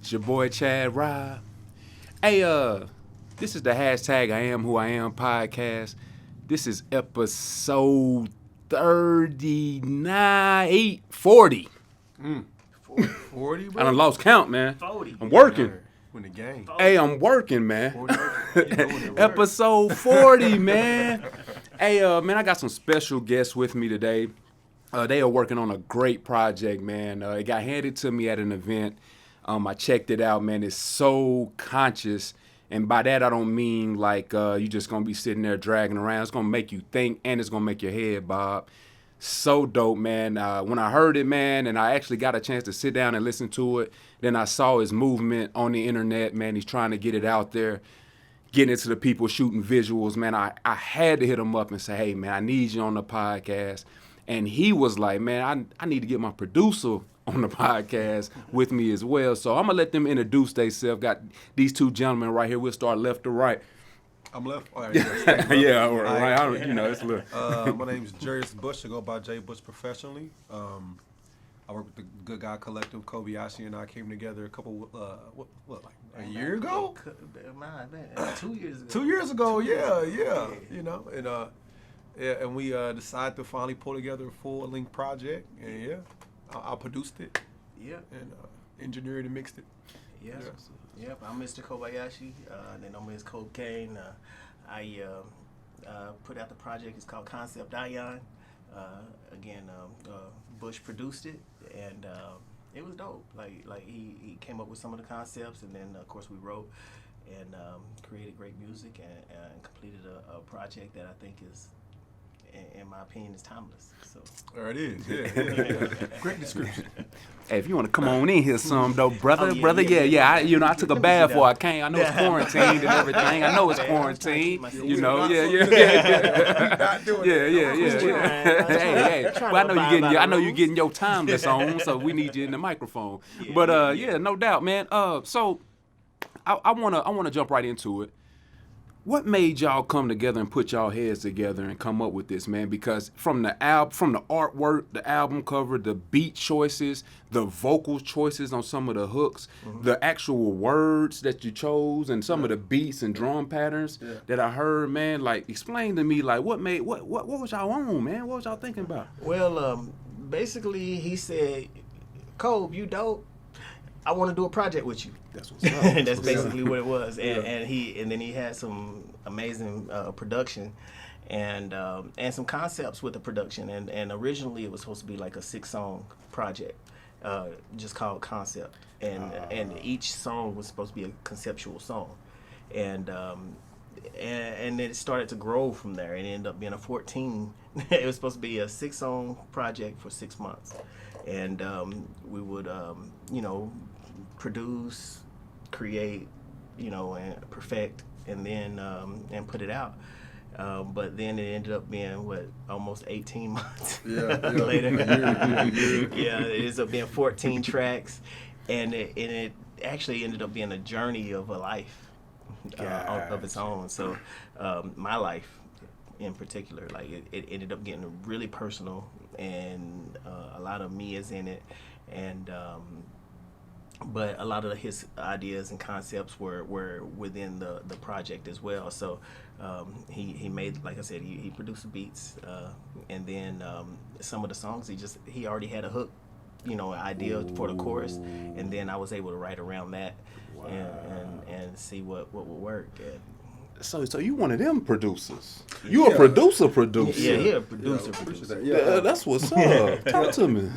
It's your boy Chad RoB. Hey, this is the hashtag iAMWHOiAM podcast. This is episode 39, 40. 40, I bro? done lost count, man. 40. I'm working. Win the game. Hey, I'm working, man. 40, you doing it, Episode 40, man. Hey, man, I got some special guests with me today. They are working on a great project, man. It got handed to me at an event. I checked it out, man. It's so conscious. And by that, I don't mean like you just going to be sitting there dragging around. It's going to make you think, and it's going to make your head bob. So dope, man. When I heard it, man, and I actually got a chance to sit down and listen to it, then I saw his movement on the internet, man. He's trying to get it out there, getting it to the people, shooting visuals, man. I had to hit him up and say, hey, man, I need you on the podcast. And he was like, man, I need to get my producer on the podcast with me as well. So I'm going to let them introduce themselves. Got these two gentlemen right here. We'll start left to right. I'm left. All right, Yeah, right. You know, it's a little. my name's Jarius Bush. I go by J Bush professionally. I work with the Good Guy Collective. Kobayashi and I came together a couple, a year ago? Man, 2 years ago. 2 years ago, yeah. You know, and we decided to finally pull together a full-length project. And yeah, I produced it. Yeah. And engineered and mixed it. Yeah. Yep, I'm Mr. Kobayashi, then I'm Ms. Kane. I put out the project. It's called Concept Ion. Bush produced it, and it was dope. Like he came up with some of the concepts, and then of course we wrote and created great music and completed a project that I think is, in my opinion, is timeless. So There it is. Yeah. Great description. Hey, if you want to come on in here some though, brother, yeah. I took a bath before I came. I know it's quarantined and everything. I know it's quarantined. You know, yeah. Hey. Well, I know you're getting your timeless on, so we need you in the microphone. But no doubt, man. So I wanna jump right into it. What made y'all come together and put y'all heads together and come up with this, man? Because from the artwork, the album cover, the beat choices, the vocal choices on some of the hooks, the actual words that you chose, and some of the beats and drum patterns that I heard, man. Like, explain to me, like, what was y'all on, man? What was y'all thinking about? Well, basically he said, Kobe, you dope. I want to do a project with you. That's what's up. That's basically what it was. And then he had some amazing production and some concepts with the production. And originally it was supposed to be like a 6-song project, just called Concept. And each song was supposed to be a conceptual song. And then it started to grow from there, and it ended up being a 14. It was supposed to be a 6-song project for 6 months. And we would, produce, create, and perfect, and then and put it out. But then it ended up being almost 18 months later. Yeah, it ends up being 14 tracks, and it actually ended up being a journey of a life of its own. So my life in particular, like it ended up getting really personal, and a lot of me is in it, and but a lot of his ideas and concepts were within the project as well. So he made, like I said, he produced the beats, and then some of the songs he already had a hook, idea for the chorus, and then I was able to write around that. Wow. and see what would work. And So you one of them producers. You a producer. Yeah, he a producer. Yeah. That's what's up. Talk to me.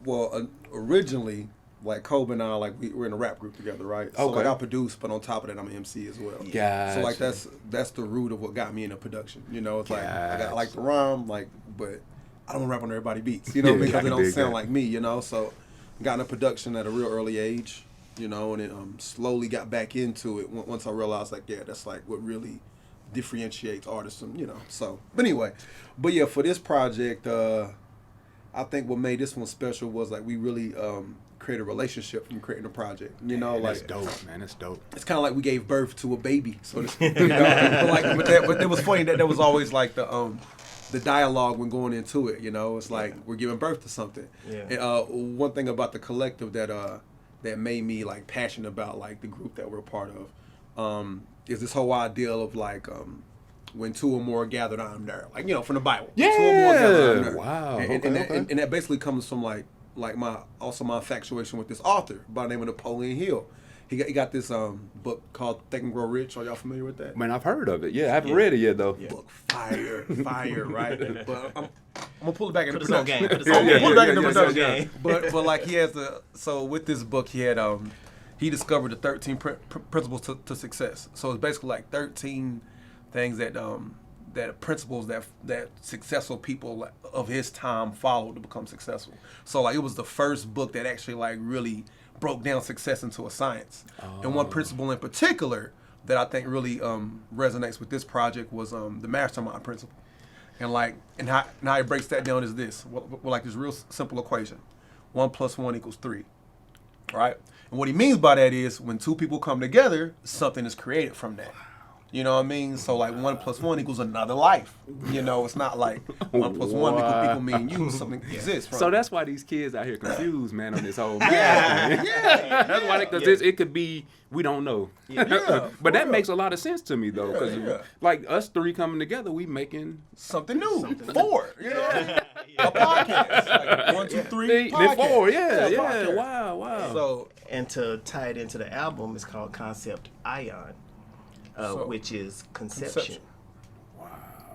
Well, originally, like Kobe and I, like we're in a rap group together, right? So like I produce, but on top of that, I'm an MC as well. Gotcha. So like that's the root of what got me into production. It's like I like to rhyme, but I don't rap on everybody's beats, because they don't sound like me, So got into production at a real early age, and it slowly got back into it once I realized, that's like what really differentiates artists, So, but anyway, for this project, I think what made this one special was like we really created a relationship from creating the project. That's dope, man. That's dope. It's kind of like we gave birth to a baby, so to speak. But it was funny that there was always like the dialogue when going into it. It's like we're giving birth to something. Yeah. And one thing about the collective that that made me like passionate about like the group that we're a part of is this whole ideal of like when two or more gathered, I'm there. Like, you know, from the Bible. Yeah. Two or more gathered, I'm there. Wow. And that basically comes from like my infatuation with this author by the name of Napoleon Hill. He got this book called Think and Grow Rich. Are y'all familiar with that? Man, I've heard of it. Yeah, I haven't read it yet though. Yeah. Book fire, right? But I'm gonna pull it back into Put us on production. game. Put us on game. Pull it back into Put us on production. game. But like he has so with this book he had he discovered the 13 principles to success. So it's basically like 13 things that principles that successful people of his time followed to become successful. So like it was the first book that actually like really broke down success into a science. And one principle in particular that I think really resonates with this project was the mastermind principle. And how it breaks that down is this. Well, like this real simple equation. 1 + 1 = 3. Right? And what he means by that is when two people come together, something is created from that. You know what I mean? So like 1 + 1 = another life. You know, it's not like 1 + 1 = equal me and you. Something exists. From So that's why these kids out here confused, man, on this whole math. Yeah. That's why, because it could be, we don't know. But that makes a lot of sense to me though, because like us three coming together, we making something new. 4, you know, a podcast. Like 1, 2, 3, then 4. Yeah. podcast. Wow. So And to tie it into the album, it's called Concept Ion, which is conception.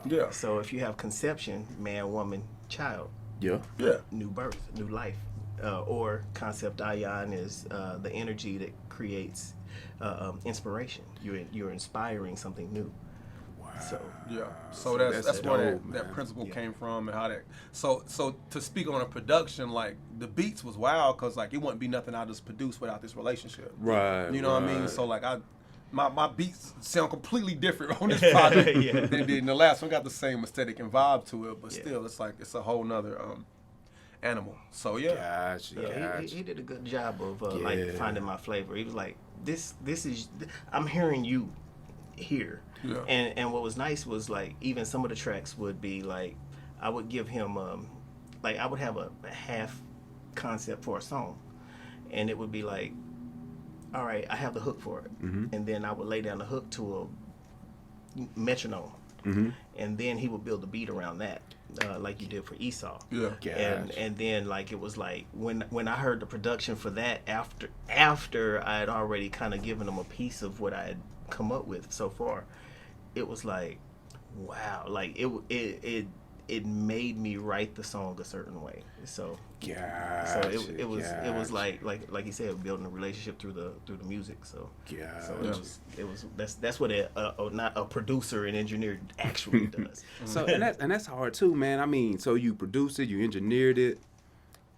Yeah. So if you have conception, man, woman, child, Yeah. new birth, new life, or concept ion is the energy that creates inspiration. You're inspiring something new. Wow. So that's where dope, that man. principle came from and how that. So to speak on a production, like the beats was wild because like it wouldn't be nothing I just produced without this relationship. Right. You know what I mean? So like my beats sound completely different on this project than they did in the last one. Got the same aesthetic and vibe to it, but still, it's like it's a whole nother animal. So yeah. Gotcha. He did a good job of like finding my flavor. He was like, this is, I'm hearing you here. Yeah. And what was nice was like even some of the tracks would be like I would give him like I would have a half concept for a song, and it would be like, all right, I have the hook for it, and then I would lay down the hook to a metronome, and then he would build the beat around that, like you did for Esau. Yeah. And then like it was like when I heard the production for that after I had already kind of given him a piece of what I had come up with so far, it was like, wow, like it made me write the song a certain way. So it was like you said, building a relationship through the music. So it was that's what not a producer and engineer actually does. So and that's hard too, man. I mean, so you produced it, you engineered it,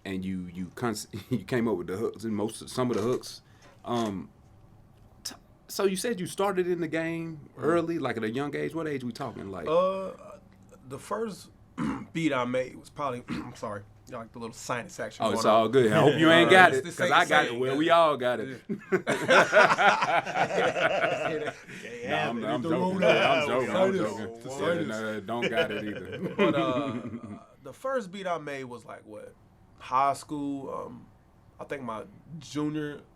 and you came up with the hooks and some of the hooks. So you said you started in the game early, like at a young age. What age we talking? Like the first beat I made was probably I'm sorry, like the little sinus action. Oh, it's all good. I hope you ain't got it, this because ain't I got it. saying Well, that. we all got it. Yeah, I'm joking. I'm joking. Yeah, don't got it either. But the first beat I made was like what, high school. I think my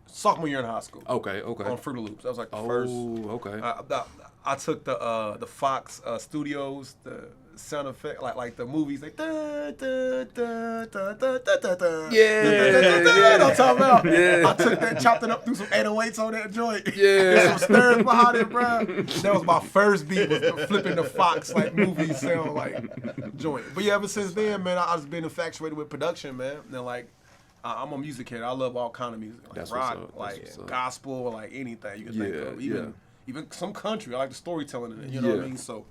sophomore year in high school. Okay. On Fruity Loops. That was like the first. Oh, okay. I took the Fox Studios, the sound effect, like the movies, like da da da da da da da. Yeah. I'm talking about. Yeah. I took that, chopped it up, threw some 808s on that joint. Yeah. Some snares behind it, bro. That was my first beat, was flipping the Fox like movie sound like joint. But yeah, ever since then, man, I just been infatuated with production, man. And like, I'm a music head. I love all kind of music, like That's rock, what's up. like gospel, like anything you can think of. Even some country. I like the storytelling in it. You know what I mean? So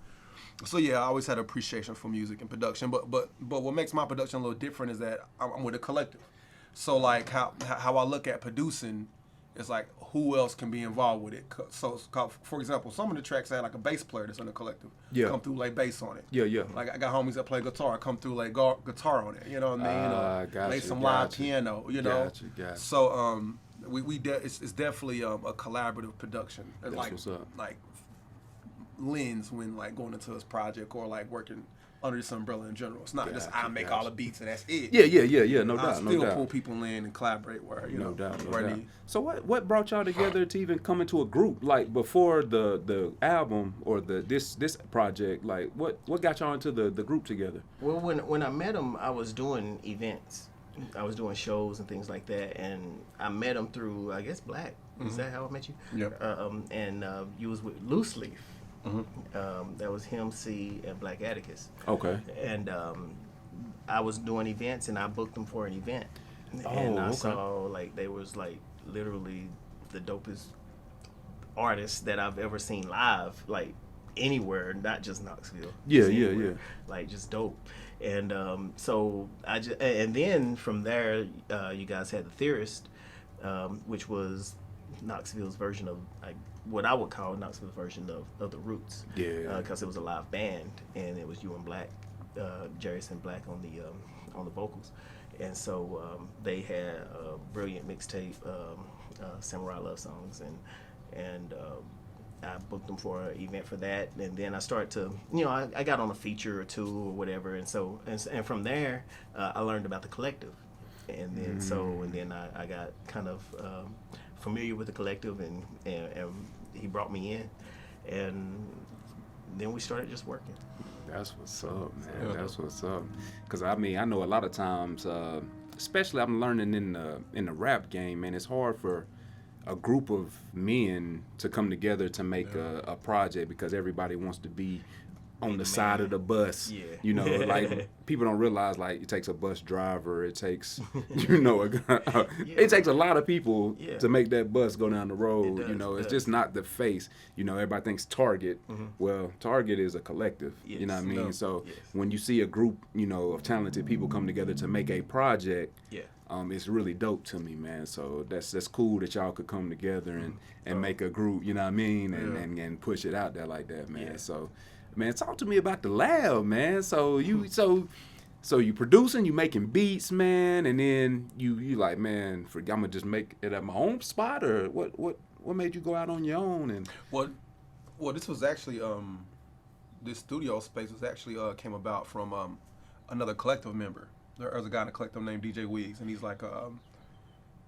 yeah, I always had an appreciation for music and production. But what makes my production a little different is that I'm with a collective. So like how I look at producing is like who else can be involved with it. So for example, some of the tracks had like a bass player that's in the collective. Come through, lay bass on it. Yeah. Like I got homies that play guitar, come through, lay guitar on it. You know what I mean? Lay some live piano. You know. Gotcha. So it's definitely a collaborative production. That's what's up. Like lens when like going into this project or like working under this umbrella in general. It's not just I make all the beats and that's it. Yeah. No doubt. I still pull people in and collaborate where no doubt. So what brought y'all together to even come into a group? Like before the album or this project, like what got y'all into the group together? Well, when I met him, I was doing events. I was doing shows and things like that, and I met him through, I guess, Black. Is that how I met you? Yep. And you was with Loose Leaf. That was him, C, and Black Atticus. Okay. And I was doing events, and I booked them for an event. And I saw, like, they was, like, literally the dopest artists that I've ever seen live, like, anywhere, not just Knoxville. Yeah. Like, just dope. And so and then from there, you guys had The Theorist, which was Knoxville's version of, like, what I would call Knoxville's version of The Roots. Yeah. Because it was a live band, and it was you and Black, Jarius and Black on the vocals. And so they had a brilliant mixtape, Samurai Love Songs, and I booked them for an event for that, and then I started to, I got on a feature or two or whatever, and so and from there, I learned about the collective, and then I got kind of familiar with the collective, and he brought me in, and then we started just working. That's what's up, man. That's what's up. Cause I mean, I know a lot of times, especially I'm learning in the rap game, man, it's hard for a group of men to come together to make a project because everybody wants to be on the side of the bus. Yeah. Like people don't realize, like, it takes a bus driver, it takes it takes a lot of people to make that bus go down the road. It's just not the face. Everybody thinks Target. Well, Target is a collective. You know what I mean? So when you see a group, of talented people come together to make a project, it's really dope to me, man. So that's cool that y'all could come together and make a group, you know what I mean, and push it out there like that, man. So, man, talk to me about the lab, man. So you producing, you making beats, man, and then you like, man, I'm gonna just make it at my own spot, or what made you go out on your own? And well, this was actually this studio space was actually came about from another collective member. There's a guy in the collective named DJ Wiggs, and he's like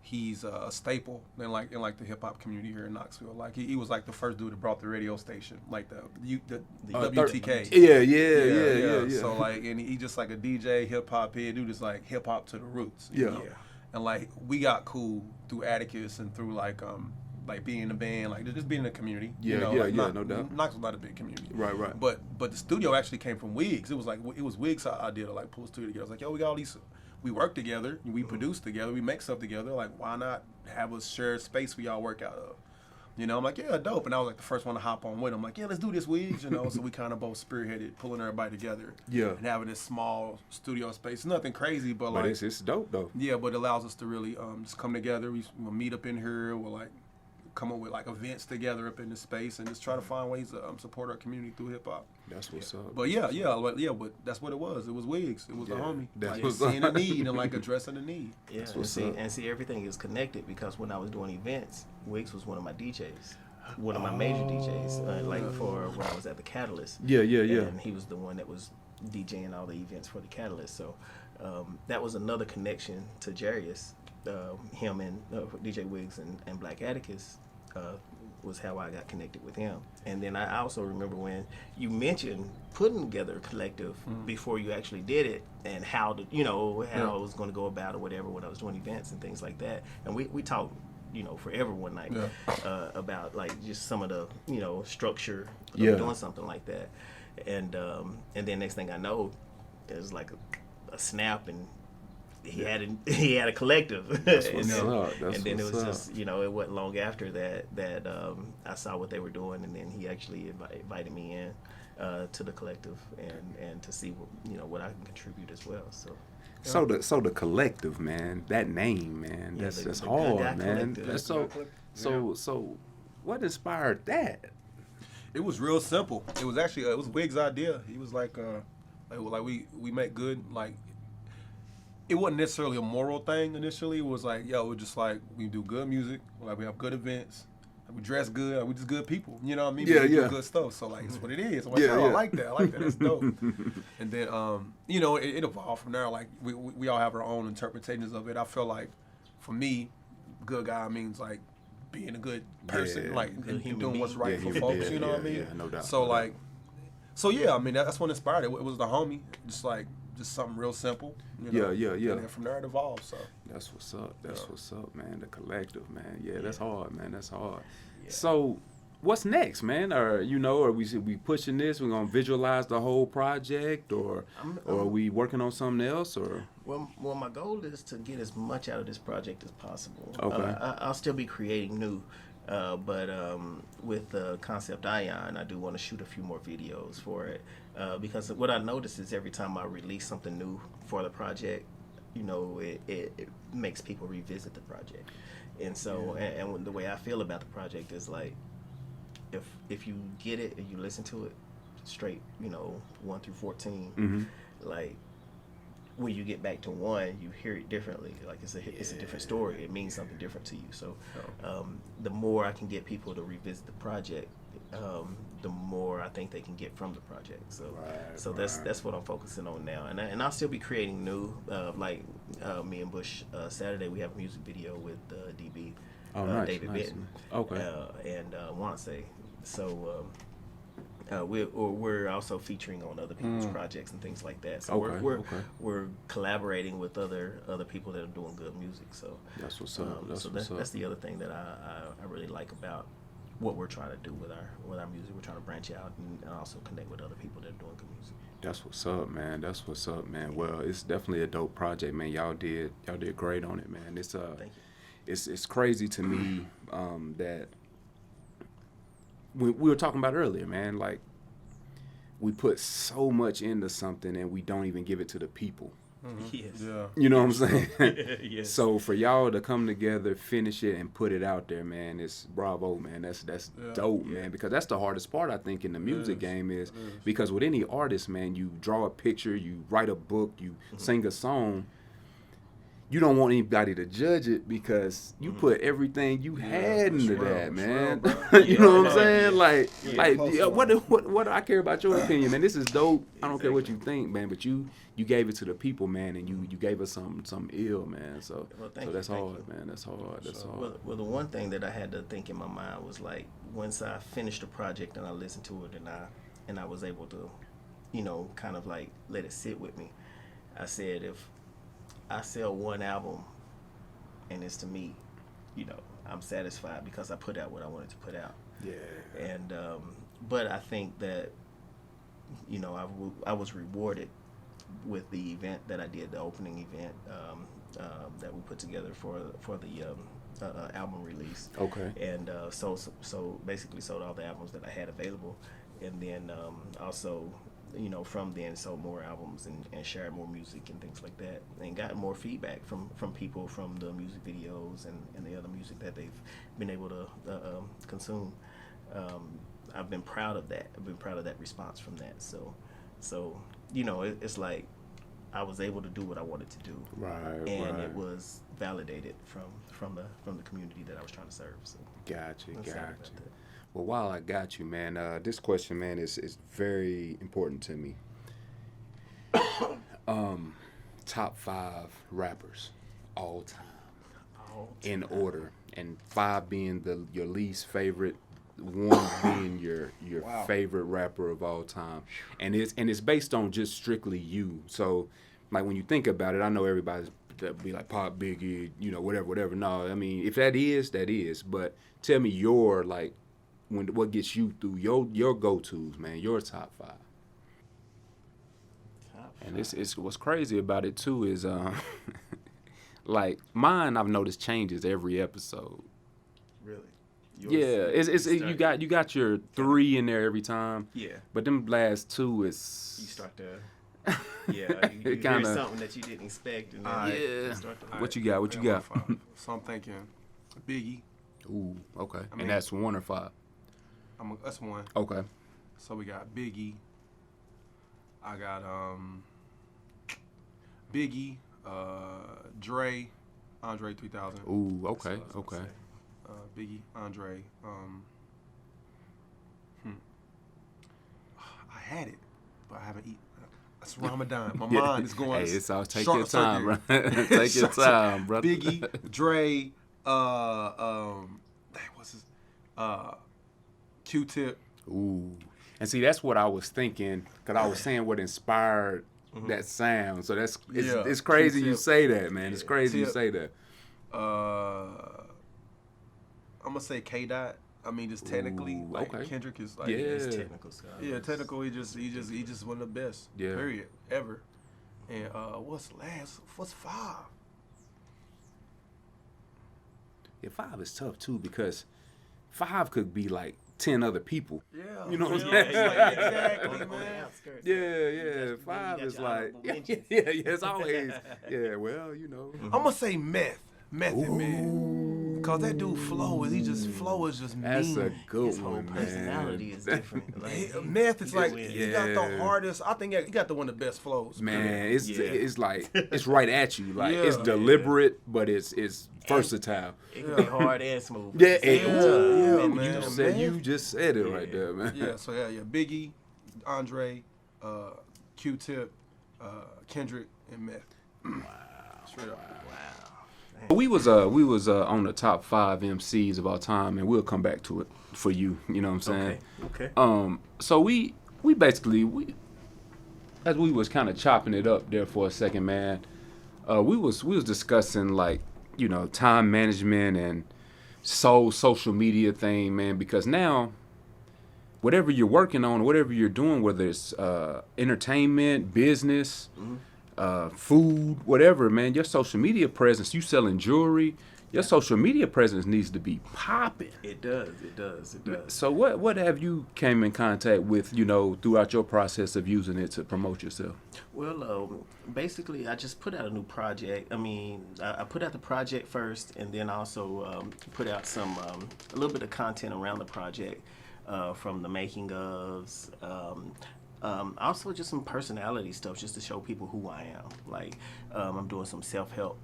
he's a staple in the hip hop community here in Knoxville. Like he was like the first dude that brought the radio station, like the WTK. Yeah. So like, and he just like a DJ, hip hop head dude, just like hip hop to the roots. And like we got cool through Atticus and through like being in a band, like just being in a community. No doubt. Knoxville's not a big community. Right. But the studio actually came from Wiggs. It was Wiggs' idea to like pull a studio together. I was like, yo, we got all these. We work together, we produce together, we make stuff together. Like, why not have a shared space we all work out of? I'm like, yeah, dope. And I was like the first one to hop on with him. Like, yeah, let's do this, Wiggs. So we kind of both spearheaded pulling everybody together. And having this small studio space. Nothing crazy, but like, it's dope though. Yeah, but it allows us to really just come together. We'll meet up in here. We'll like come up with like events together up in the space and just try to find ways to support our community through hip hop. That's what's up. But but that's what it was. It was Wiggs. It was the homie. That's like, seeing a need and like addressing the need. Yeah, and see everything is connected because when I was doing events, Wiggs was one of my DJs. One of my major DJs, like for when I was at the Catalyst. Yeah. And he was the one that was DJing all the events for the Catalyst. So that was another connection to Jarius. Him and DJ Wiggs and Black Atticus was how I got connected with him. And then I also remember when you mentioned putting together a collective before you actually did it, and how to, how I was going to go about or whatever when I was doing events and things like that. And we talked, forever one night about like just some of the, structure of doing something like that. And then next thing I know, it was like a snap, and he had a collective. That's what's up. And then it was just, it wasn't long after that I saw what they were doing, and then he actually invited me in to the collective and to see what I can contribute as well. So the collective, man, that name, man, that's hard, man. That's so what inspired that? It was real simple. It was actually it was Wiggs' idea. He was like we make good, like, it wasn't necessarily a moral thing initially. It was like, we're just like, we do good music, like we have good events, we dress good. Like, we just good people. You know what I mean? Yeah, we do good stuff. So like, it's what it is. I'm like, I like that. I like that. That's dope. And then, you know, it evolved from there. Like we all have our own interpretations of it. I feel like, for me, good guy means like being a good person, like and doing what's right for folks. You know what I mean? Yeah, no doubt. So like, so yeah, I mean that's what inspired it. It was the homie, just something real simple. You know? Yeah. And then from there it evolved. So that's what's up. That's what's up, man. The collective, man. Yeah, that's hard, man. That's hard. Yeah. So, what's next, man? Or are we pushing this? We're gonna visualize the whole project, or are we working on something else, or? Well, my goal is to get as much out of this project as possible. Okay. I'll still be creating new, but with the concept iAM, I do want to shoot a few more videos for it, because what I notice is every time I release something new for the project, it makes people revisit the project. And so, and the way I feel about the project is like, if you get it and you listen to it straight, 1 through 14, like, when you get back to 1, you hear it differently. Like it's a different story. It means something different to you. So the more I can get people to revisit the project, the more I think they can get from the project. So that's what I'm focusing on now. And I'll still be creating new. Like me and Bush, Saturday we have a music video with DB, David Benton, and Wanse. So. We're also featuring on other people's projects and things like that. So we're collaborating with other people that are doing good music. So that's what's up. That's the other thing that I really like about what we're trying to do with our music. We're trying to branch out and also connect with other people that are doing good music. That's what's up, man. That's what's up, man. Well, it's definitely a dope project, man. Y'all did great on it, man. It's Thank you. It's crazy to me that. We were talking about earlier, man, like we put so much into something and we don't even give it to the people. Yes. Yeah. You know what I'm saying? Yes. So for y'all to come together, finish it, and put it out there, man, it's bravo, man. That's dope, man, because that's the hardest part, I think, in the music game is because with any artist, man, you draw a picture, you write a book, you sing a song. You don't want anybody to judge it because you put everything you had into that, man. You know what I'm saying? What do I care about your opinion, man? This is dope. I don't care what you think, man, but you gave it to the people, man, and you gave us something ill, man. So that's hard, man. That's hard. That's hard. Well, the one thing that I had to think in my mind was like once I finished the project and I listened to it and I was able to, kind of like let it sit with me. I said if I sell one album and it's to me, I'm satisfied because I put out what I wanted to put out. Yeah. And but I think that I was rewarded with the event that I did, the opening event that we put together for the album release. Okay. And so basically sold all the albums that I had available, and then also. From then sold more albums and shared more music and things like that, and got more feedback from people from the music videos and the other music that they've been able to consume. I've been proud of that. I've been proud of that response from that. So it's like I was able to do what I wanted to do, and it was validated from the community that I was trying to serve. So gotcha. Well, while I got you, man, this question, man, is very important to me. Top 5 rappers all time in order, and 5 being your least favorite, 1 being your favorite rapper of all time, and it's based on just strictly you. So, like when you think about it, I know everybody's be like Pop, Biggie, whatever. No, I mean if that is, but tell me your like. What gets you through your go-tos, man, your top 5. And it's what's crazy about it too is like mine I've noticed changes every episode. Really? You got your 3 in there every time. Yeah. But them last 2 is you start to you hear something that you didn't expect and then you start to What you got? So I'm thinking Biggie. Ooh, okay. And that's 1 or 5. That's 1. Okay. So we got Biggie. I got Biggie, Dre, Andre 3000. Ooh, okay. Biggie, Andre. I had it, but I haven't eaten. It's Ramadan. My mind is going. Hey, it's all take your time, bro. Take your time, brother. Biggie, Dre, what's his, Q-Tip. Ooh, and see, that's what I was thinking, because I was saying what inspired that sound. So it's crazy Q-Tip. You say that, man. It's crazy you say that. I'm gonna say K-Dot. I mean, just technically, like okay. Kendrick is like, He's technical stuff. Yeah, technical. He just one of the best. Yeah. Period. Ever. And what's last? What's 5? Yeah, 5 is tough too, because 5 could be like 10 other people. Yeah. You know what I'm saying? Exactly, man. Yeah. 5 is like yeah. It's always well, you know. I'm gonna say Method Man. Cause that dude Flo is just That's mean. a good His whole one, personality man. is different. Like, Meth is like he got the hardest. I think he got the one of the best flows. Man, it's like it's right at you. Like it's deliberate, but it's versatile. it can be hard and smooth. Yeah, man. You just said it right there, man. Yeah, so Biggie, Andre, Q-Tip, Kendrick, and Meth. Wow. Straight up. We was on the top 5 MCs of our time, and we'll come back to it for you. You know what I'm saying? Okay. So we basically as we was kind of chopping it up there for a second, man. We was discussing, like, you know, time management and social media thing, man, because now whatever you're working on, whatever you're doing, whether it's entertainment, business, food, whatever, man, your social media presence, you selling jewelry, your social media presence needs to be popping. It does. So what have you came in contact with, you know, throughout your process of using it to promote yourself? Well, basically, I just put out a new project. I mean, I put out the project first, and then also put out some a little bit of content around the project, from the making ofs. Also just some personality stuff, just to show people who I am. Like, I'm doing some self-help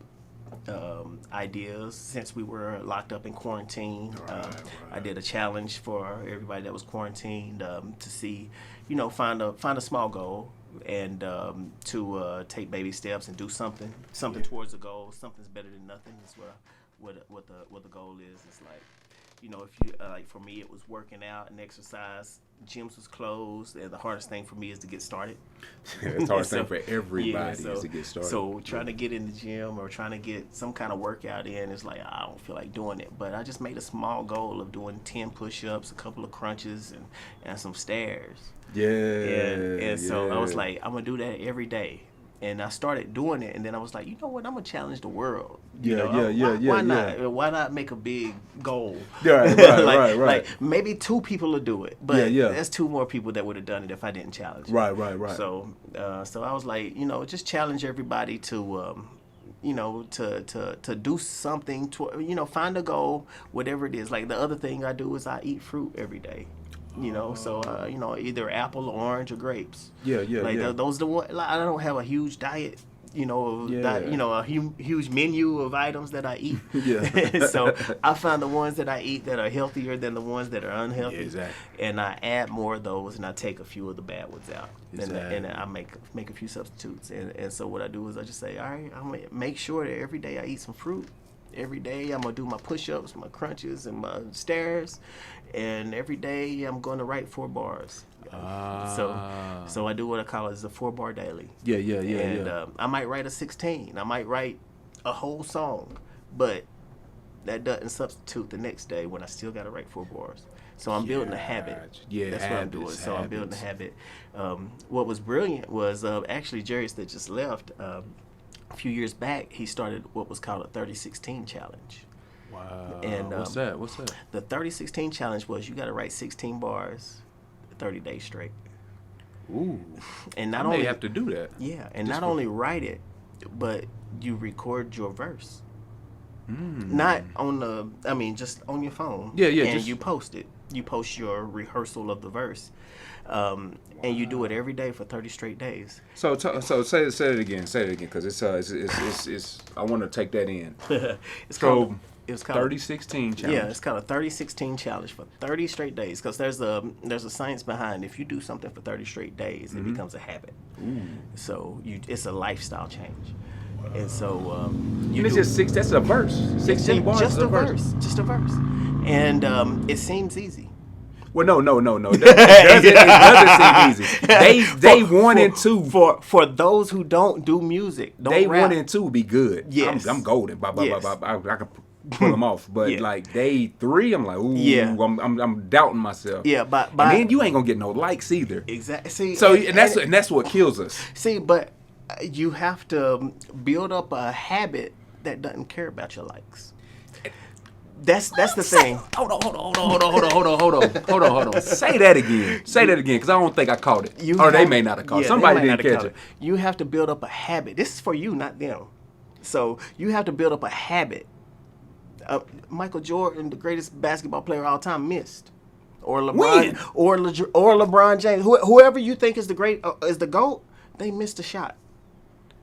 ideas since we were locked up in quarantine. Right. I did a challenge for everybody that was quarantined, to see, you know, find a small goal and to take baby steps and do something towards the goal. Something's better than nothing is what the goal is. It's like, you know, if you like, for me, it was working out and exercise. Gyms was closed, and the hardest thing for me is to get started. It's the hardest thing for everybody is to get started. So trying to get in the gym or trying to get some kind of workout in, it's like, I don't feel like doing it. But I just made a small goal of doing 10 push-ups, a couple of crunches, and some stairs. And so I was like, I'm going to do that every day. And I started doing it, and then I was like, you know what? I'm gonna challenge the world. Why not? Why not make a big goal? Right. Like maybe 2 people will do it, but there's 2 more people that would have done it if I didn't challenge it. Right. So I was like, you know, just challenge everybody to, you know, to do something, to, you know, find a goal, whatever it is. Like the other thing I do is I eat fruit every day. You know, so you know, either apple, orange, or grapes. Those are the ones. Like, I don't have a huge diet. You know, a huge menu of items that I eat. So I find the ones that I eat that are healthier than the ones that are unhealthy. Exactly. And I add more of those, and I take a few of the bad ones out. Exactly. And I make a few substitutes. And so what I do is I just say, all right, I'm gonna make sure that every day I eat some fruit. Every day I'm gonna do my push-ups, my crunches, and my stairs, and every day I'm going to write 4 bars. So I do what I call it a 4-bar daily. And I might write a 16. I might write a whole song, but that doesn't substitute the next day when I still got to write 4 bars. So I'm building a habit. That's what I'm doing. So I'm building a habit. What was brilliant was actually Jarius that just left. A few years back, he started what was called a 30-16 challenge. Wow. And What's that? The 30-16 challenge was you got to write 16 bars 30 days straight. Ooh. And not only only have to do that. Yeah, and not only write it, but you record your verse. Not on just on your phone. And you post it. You post your rehearsal of the verse. And you do it every day for 30 straight days. So say it again, because it's I want to take that in. It was called 30-16 challenge. Yeah, it's called a 30-16 challenge for 30 straight days. Because there's a science behind if you do something for 30 straight days, it becomes a habit. Ooh. So it's a lifestyle change. And so And it's just six. That's a verse. 16 bars. Just a verse. Just a verse. And it seems easy. Well, no. It doesn't seem easy. Day 1 and 2. For those who don't do music, Day rap. 1 and 2 would be good. Yes. I'm golden. Yes. I can pull them off. But like day 3, I'm like, ooh, Yeah. I'm doubting myself. Yeah, but and then you ain't gonna get no likes either. Exactly. See, So and that's what kills us. See, but you have to build up a habit that doesn't care about your likes. That's the thing. Hold on. Say that again. Because I don't think I caught it. They may not have caught it. Somebody didn't catch it. You have to build up a habit. This is for you, not them. So you have to build up a habit. Michael Jordan, the greatest basketball player of all time, missed. Or LeBron, or LeBron James, whoever you think is the GOAT, they missed a shot.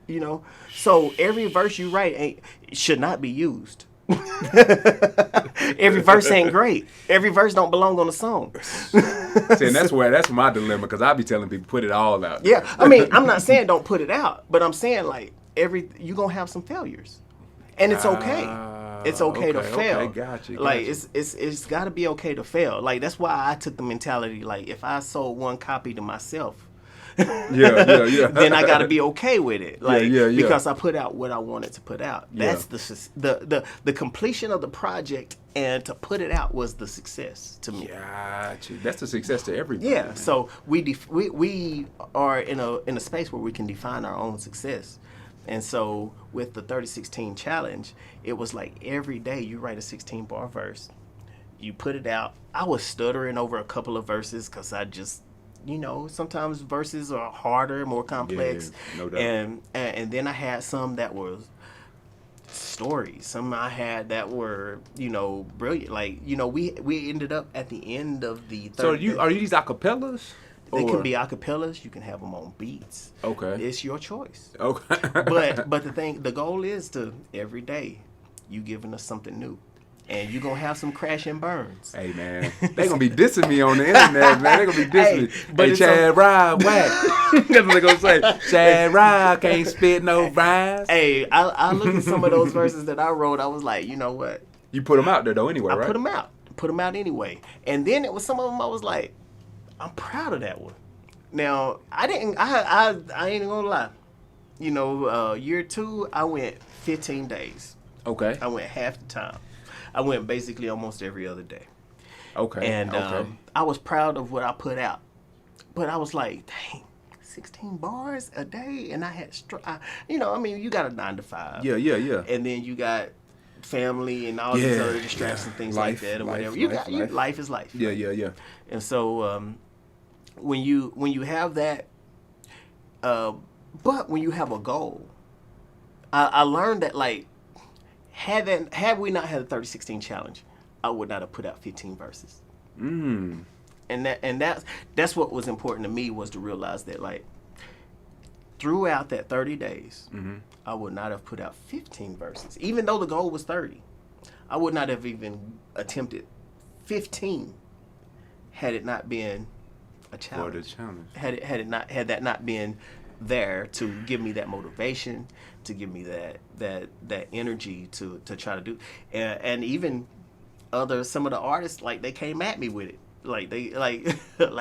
You know, so every verse you write should not be used. Every verse ain't great. Every verse don't belong on a song. See, and that's my dilemma, because I be telling people put it all out. Yeah, I mean, I'm not saying don't put it out, but I'm saying like you gonna have some failures, and it's okay. It's okay to fail. Okay, gotcha. Like it's got to be okay to fail. Like that's why I took the mentality like if I sold one copy to myself. Yeah. Then I got to be okay with it, like because yeah. I put out what I wanted to put out. That's the completion of the project, and to put it out was the success to me. Gotcha. That's a success to everybody. Yeah. Man. So we are in a space where we can define our own success, and so with the 30-16 challenge, it was like every day you write a 16-bar verse, you put it out. I was stuttering over a couple of verses because I just. You know, sometimes verses are harder, more complex. Yeah, no doubt. And then I had some that were stories. Some I had that were, brilliant. Like, we ended up at the end of the third. So are these acapellas? They can be acapellas. You can have them on beats. Okay. It's your choice. Okay. but the goal is to every day you giving us something new. And you're going to have some crash and burns. Hey, man. They going to be dissing me on the internet, man. They going to be dissing me. But Chad RoB, whack. That's what they going to say. Chad RoB can't spit no rhymes. Hey, I looked at some of those verses that I wrote. I was like, you know what? You put them out there, though, anyway, right? I put them out anyway. And then it was some of them I was like, I'm proud of that one. Now, I ain't going to lie. Year 2, I went 15 days. Okay. I went half the time. I went basically almost every other day. Okay. And I was proud of what I put out. But I was like, dang, 16 bars a day? And I had, you got a 9 to 5. Yeah. And then you got family and all these other distractions, things life, like that, or life, whatever. Life is life. Yeah, right? yeah. And so when you have that, but when you have a goal, I learned that like, had we not had the 30-16 challenge, I would not have put out 15 verses. Mm. And that's what was important to me, was to realize that like throughout that 30 days, I would not have put out 15 verses. Even though the goal was 30, I would not have even attempted 15 had it not been a challenge. For the challenge. Had that not been there to give me that motivation, to give me that energy to try to do, and even some of the artists, like, they came at me with it, like they like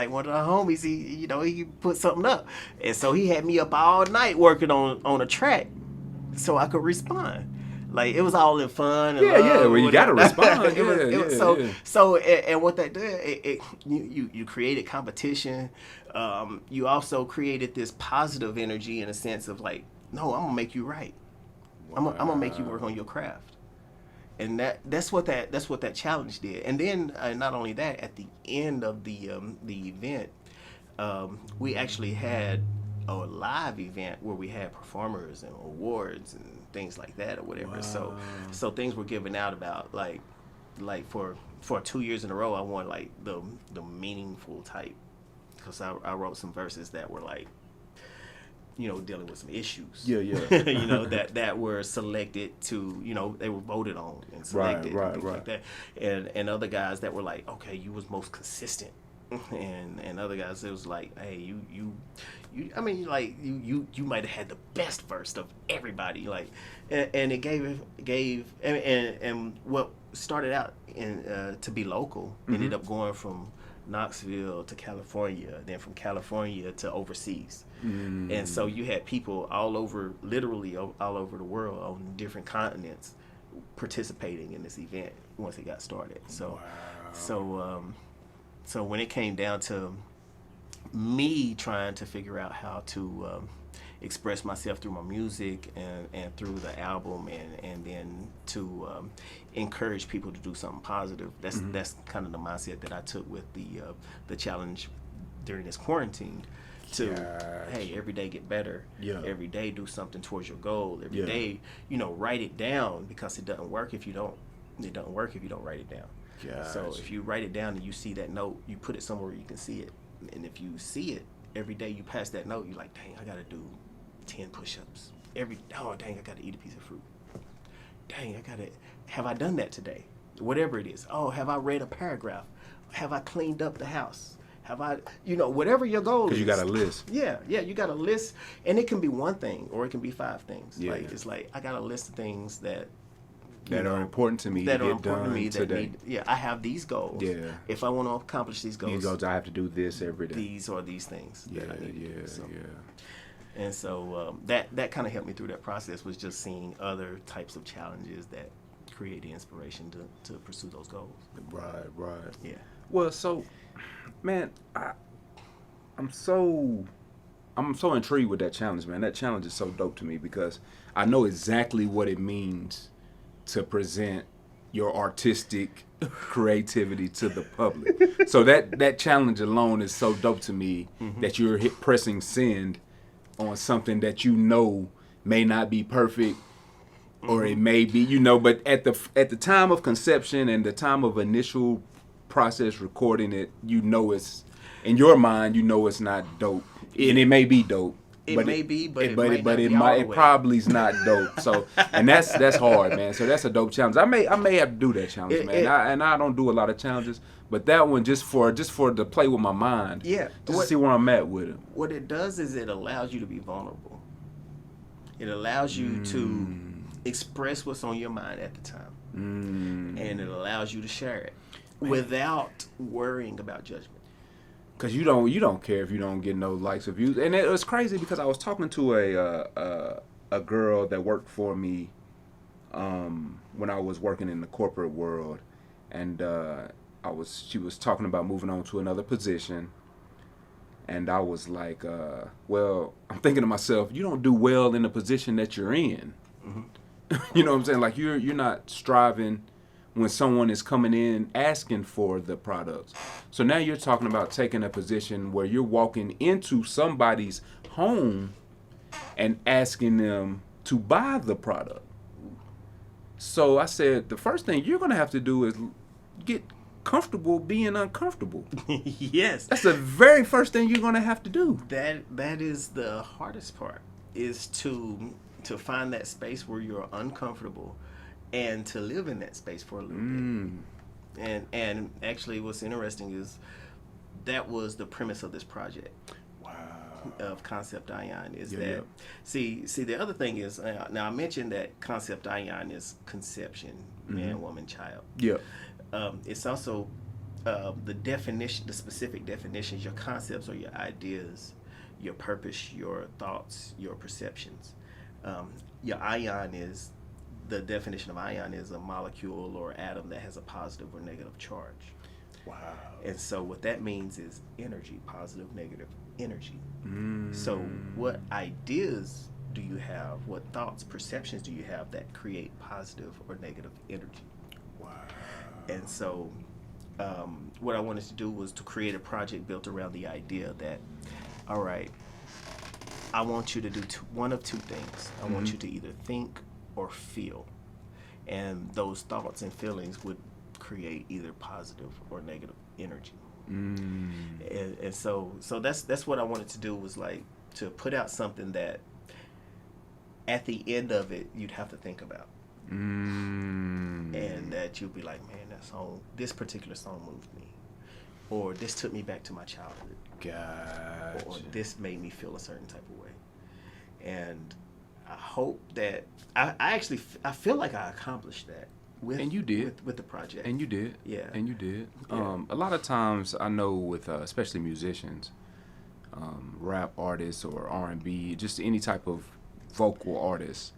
one of the homies, he put something up, and so he had me up all night working on a track so I could respond. Like, it was all in fun. And well, you gotta respond. So what that did, you created competition. You also created this positive energy in a sense of like, no, I'm gonna make you right. Wow. I'm gonna make you work on your craft, and that's what that challenge did. And then not only that, at the end of the event, we actually had a live event where we had performers and awards and things like that or whatever. Wow. So things were given out about like for 2 years in a row, I won like the meaningful type, because I wrote some verses that were like, dealing with some issues. Yeah. that were selected to, they were voted on and selected and things like that. And other guys that were like, okay, you was most consistent. And other guys, it was like, hey, you might have had the best verse of everybody, like, and it gave and what started out to be local ended up going from Knoxville to California, then from California to overseas. And so you had people literally all over the world on different continents participating in this event once it got started. So so when it came down to me trying to figure out how to express myself through my music and through the album and then to encourage people to do something positive, that's kind of the mindset that I took with the challenge during this quarantine. Hey, every day get better. Every day do something towards your goal. Every day, write it down, because it doesn't work if you don't write it down. So if you write it down and you see that note, you put it somewhere you can see it. And if you see it every day, you pass that note, you're like, dang, I gotta do 10 push-ups. Dang, I gotta eat a piece of fruit. Dang, have I done that today? Whatever it is. Oh, have I read a paragraph? Have I cleaned up the house? Have I, whatever your goal is. Because you got a list. Yeah, you got a list. And it can be one thing or it can be 5 things. It's like, I got a list of things that are important to me that to are get important done to me today. I have these goals. If I want to accomplish these goals, I have to do this every day. These are these things. Yeah. And so that kind of helped me through that process, was just seeing other types of challenges that create the inspiration to pursue those goals. Right. Yeah. Well, so, man, I'm so intrigued with that challenge, man. That challenge is so dope to me, because I know exactly what it means to present your artistic creativity to the public. So that challenge alone is so dope to me, that you're pressing send on something that may not be perfect, or it may be, but at the time of conception and the time of initial process recording it, it's in your mind, it's not dope, and it may be dope. It probably is not dope. So, and that's hard, man. So that's a dope challenge. I may have to do that challenge, man. I don't do a lot of challenges, but that one just for to play with my mind. Yeah. Just to see where I'm at with it. What it does is it allows you to be vulnerable. It allows you to express what's on your mind at the time, and it allows you to share it without worrying about judgment. Because you don't care if you don't get no likes or views. And it was crazy, because I was talking to a girl that worked for me when I was working in the corporate world, and she was talking about moving on to another position, and I was like, well, I'm thinking to myself, you don't do well in the position that you're in. You know what I'm saying? Like, you're not striving when someone is coming in asking for the products. So now you're talking about taking a position where you're walking into somebody's home and asking them to buy the product. So I said, the first thing you're going to have to do is get comfortable being uncomfortable. Yes. That's the very first thing you're going to have to do. That is the hardest part, is to find that space where you're uncomfortable and to live in that space for a little bit. And actually what's interesting is that was the premise of this project. Wow. Of Concept Ion is see the other thing is, now I mentioned that Concept Ion is conception, man, woman, child. Yeah. It's also the specific definitions, your concepts or your ideas, your purpose, your thoughts, your perceptions. Your ion is, the definition of ion is a molecule or atom that has a positive or negative charge. Wow. And so what that means is energy, positive, negative energy. So what ideas do you have? What thoughts, perceptions do you have that create positive or negative energy? Wow. And so what I wanted to do was to create a project built around the idea that, all right, I want you to do one of two things. I want you to either think or feel, and those thoughts and feelings would create either positive or negative energy. And so that's what I wanted to do, was like, put out something that at the end of it you'd have to think about. And that you'll be like, man, this particular song moved me, or this took me back to my childhood, or this made me feel a certain type of way. And I hope that I feel like I accomplished that with the project. And you did. Yeah. And you did. Yeah. A lot of times I know with especially musicians, rap artists or R&B, just any type of vocal artist,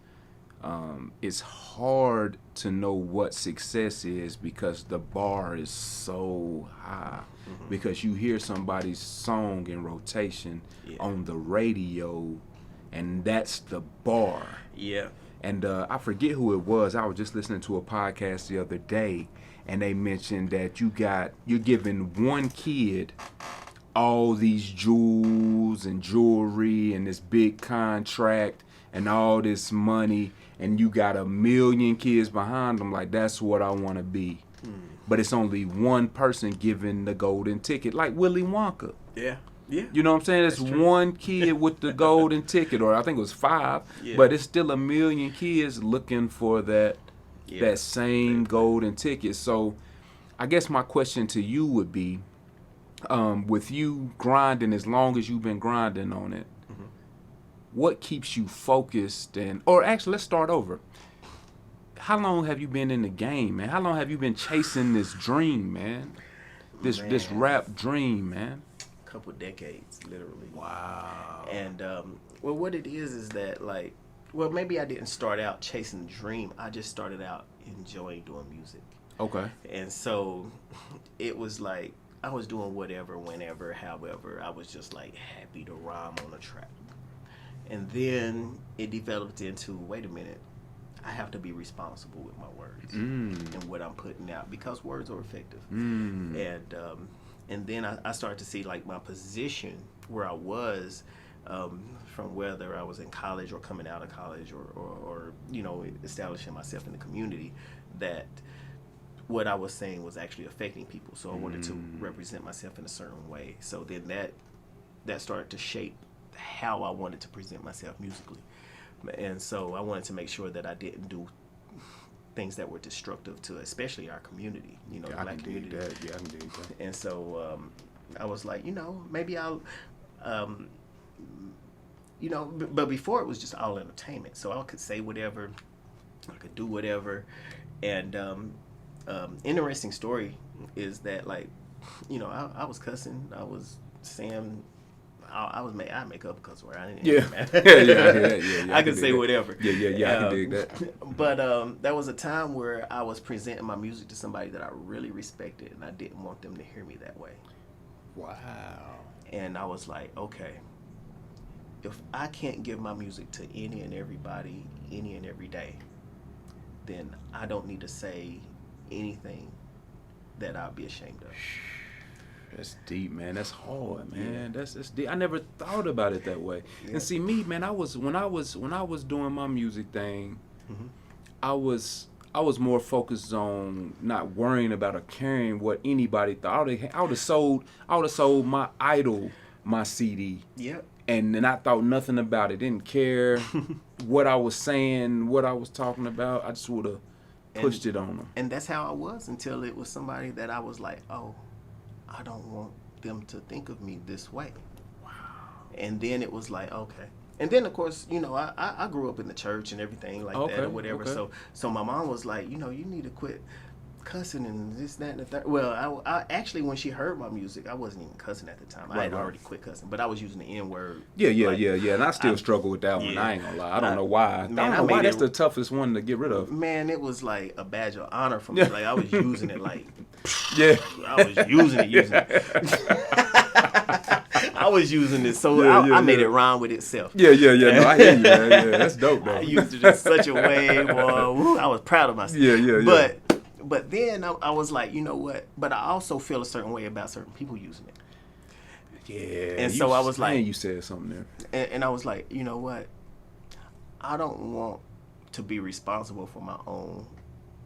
it's hard to know what success is because the bar is so high. Because you hear somebody's song in rotation on the radio, and that's the bar. Yeah. And I forget who it was. I was just listening to a podcast the other day, and they mentioned that you're giving one kid all these jewels and jewelry and this big contract and all this money, and you got 1 million kids behind them. Like, that's what I want to be. But it's only one person giving the golden ticket, like Willy Wonka. Yeah. Yeah. You know what I'm saying? It's one kid with the golden ticket, or I think it was 5, but it's still 1 million kids looking for that same golden ticket. So I guess my question to you would be, with you grinding as long as you've been grinding on it, what keeps you focused? Or actually, let's start over. How long have you been in the game, man? How long have you been chasing this dream, man? This rap dream, man? Couple decades, literally. Wow. And well, what it is that, like, well, maybe I didn't start out chasing the dream. I just started out enjoying doing music. Okay. And so it was like I was doing whatever, whenever, however. I was just like happy to rhyme on a track. And then it developed into, wait a minute, I have to be responsible with my words and what I'm putting out, because words are effective. And then I started to see, like, my position where I was, from whether I was in college or coming out of college or you know, establishing myself in the community, that what I was saying was actually affecting people. So I wanted to represent myself in a certain way. So then that started to shape how I wanted to present myself musically. And so I wanted to make sure that I didn't do things that were destructive to especially our community, you know, the black community. Yeah, I can dig that. And so I was like, you know, maybe I'll, you know, but before it was just all entertainment. So I could say whatever, I could do whatever. And interesting story is that, like, you know, I was cussing, I was saying, I make up a cuss word. I didn't. Yeah. I could say whatever. Yeah. I can dig that. But there was a time where I was presenting my music to somebody that I really respected, and I didn't want them to hear me that way. Wow. And I was like, okay, if I can't give my music to any and everybody, any and every day, then I don't need to say anything that I'll be ashamed of. That's deep, man. That's hard, man. That's deep. I never thought about it that way. Yeah. And see, me, man, when I was doing my music thing, I was more focused on not worrying about or caring what anybody thought. I would have sold my idol my CD. Yep. And I thought nothing about it. Didn't care what I was saying, what I was talking about. I just would have pushed it on them. And that's how I was until it was somebody that I was like, oh, I don't want them to think of me this way. Wow. And then it was like, okay. And then, of course, you know, I grew up in the church and everything like that or whatever. Okay. So my mom was like, you know, you need to quit cussing and this, that, and the third. Well, I actually, when she heard my music, I wasn't even cussing at the time. I had already quit cussing, but I was using the N-word. Yeah. And I still struggle with that one. I ain't gonna lie. I don't know why. Man, I don't know why that's the toughest one to get rid of. Man, it was like a badge of honor for me. Like, I was using it like... Yeah. I was using it. I was using it, so I made it rhyme with itself. Yeah. No, I hear you, man. Yeah, that's dope, though. I used it in such a way, boy. Woo, I was proud of myself. Yeah. But then I was like, you know what? But I also feel a certain way about certain people using it. Yeah. And so I was like... you said something there. And I was like, you know what? I don't want to be responsible for my own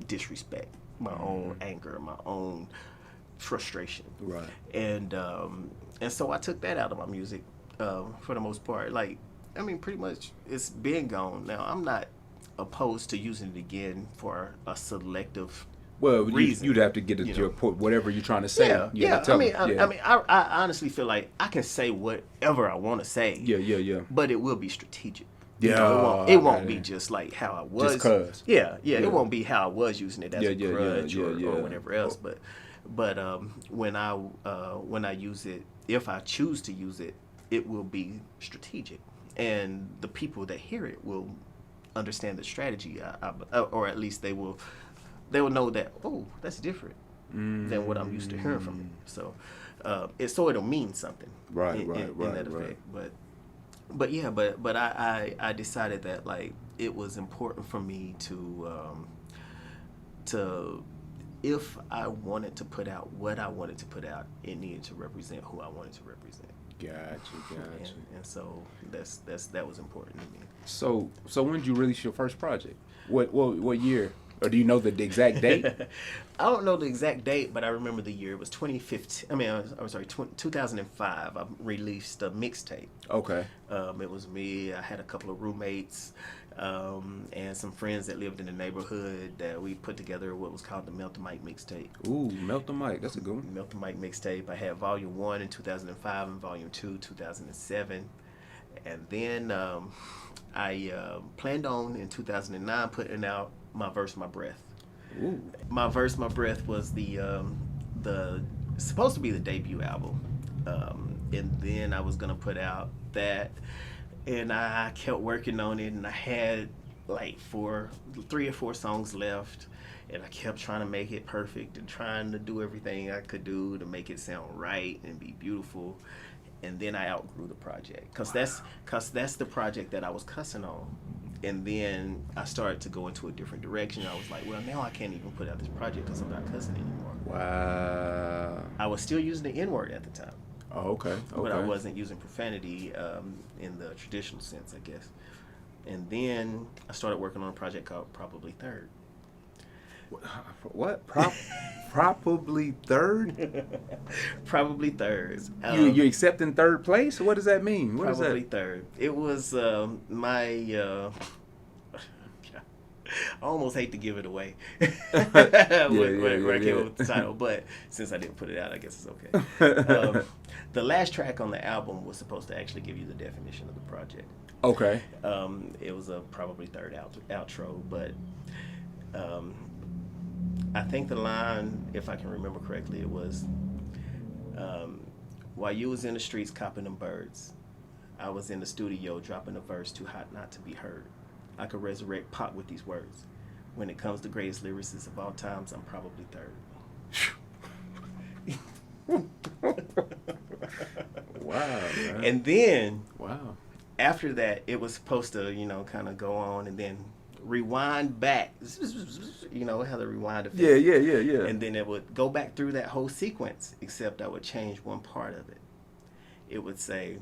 disrespect, my own anger, my own frustration. Right. And so I took that out of my music. for the most part. Like, I mean, pretty much it's been gone. Now, I'm not opposed to using it again for a selective reason. You'd have to get it to your point, whatever you're trying to say. Yeah. I honestly feel like I can say whatever I want to say. Yeah. But it will be strategic. Yeah, it won't be just like how I was. Just cause. Yeah. It won't be how I was using it as a grudge or whatever else. But when I use it, if I choose to use it, it will be strategic, and the people that hear it will understand the strategy, or at least they will know that, oh, that's different than what I'm used to hearing from you. So it'll mean something, in that effect. But I decided that, like, it was important for me to if I wanted to put out what I wanted to put out, it needed to represent who I wanted to represent. Gotcha. And so that was important to me. So when did you release your first project? What year? Or do you know the exact date? I don't know the exact date, but I remember the year. It was 2015. I'm sorry, 2005. I released a mixtape. Okay. It was me. I had a couple of roommates and some friends that lived in the neighborhood that we put together what was called the Melt the Mic mixtape. Ooh, Melt the Mic. That's a good one. Melt the Mic mixtape. I had Volume 1 in 2005 and Volume 2 2007. And then I planned on in 2009 putting out My Verse, My Breath. Ooh. My Verse, My Breath was the supposed to be the debut album, and then I was gonna put out that, and I kept working on it, and I had like 3 or 4 songs left, and I kept trying to make it perfect and trying to do everything I could do to make it sound right and be beautiful. And then I outgrew the project, cause that's the project that I was cussing on. And then I started to go into a different direction. I was like, well, now I can't even put out this project because I'm not cussing anymore. Wow. I was still using the N-word at the time. Oh, okay. But I wasn't using profanity in the traditional sense, I guess. And then I started working on a project called Probably Third. What? Probably third? Probably Third. You accepting third place? What does that mean? What Probably is that? Third. It was my... I almost hate to give it away when I came up with the title, but since I didn't put it out, I guess it's okay. The last track on the album was supposed to actually give you the definition of the project. Okay. It was a Probably Third outro, but I think the line, if I can remember correctly, it was, while you was in the streets copping them birds, I was in the studio dropping a verse too hot not to be heard. I could resurrect Pop with these words. When it comes to greatest lyricists of all times, I'm probably third. Wow, man. And then, wow, after that, it was supposed to, kind of go on and then rewind back. How the rewind effect. Yeah. And then it would go back through that whole sequence, except I would change one part of it. It would say,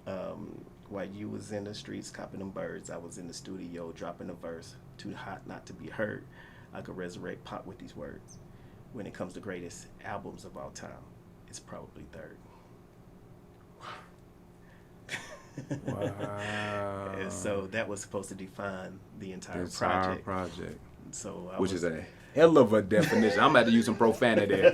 while you was in the streets copping them birds, I was in the studio dropping a verse too hot not to be heard. I could resurrect Pop with these words. When it comes to greatest albums of all time, it's probably third. Wow. And so that was supposed to define the entire project. So which is a hell of a definition. I'm about to use some profanity there.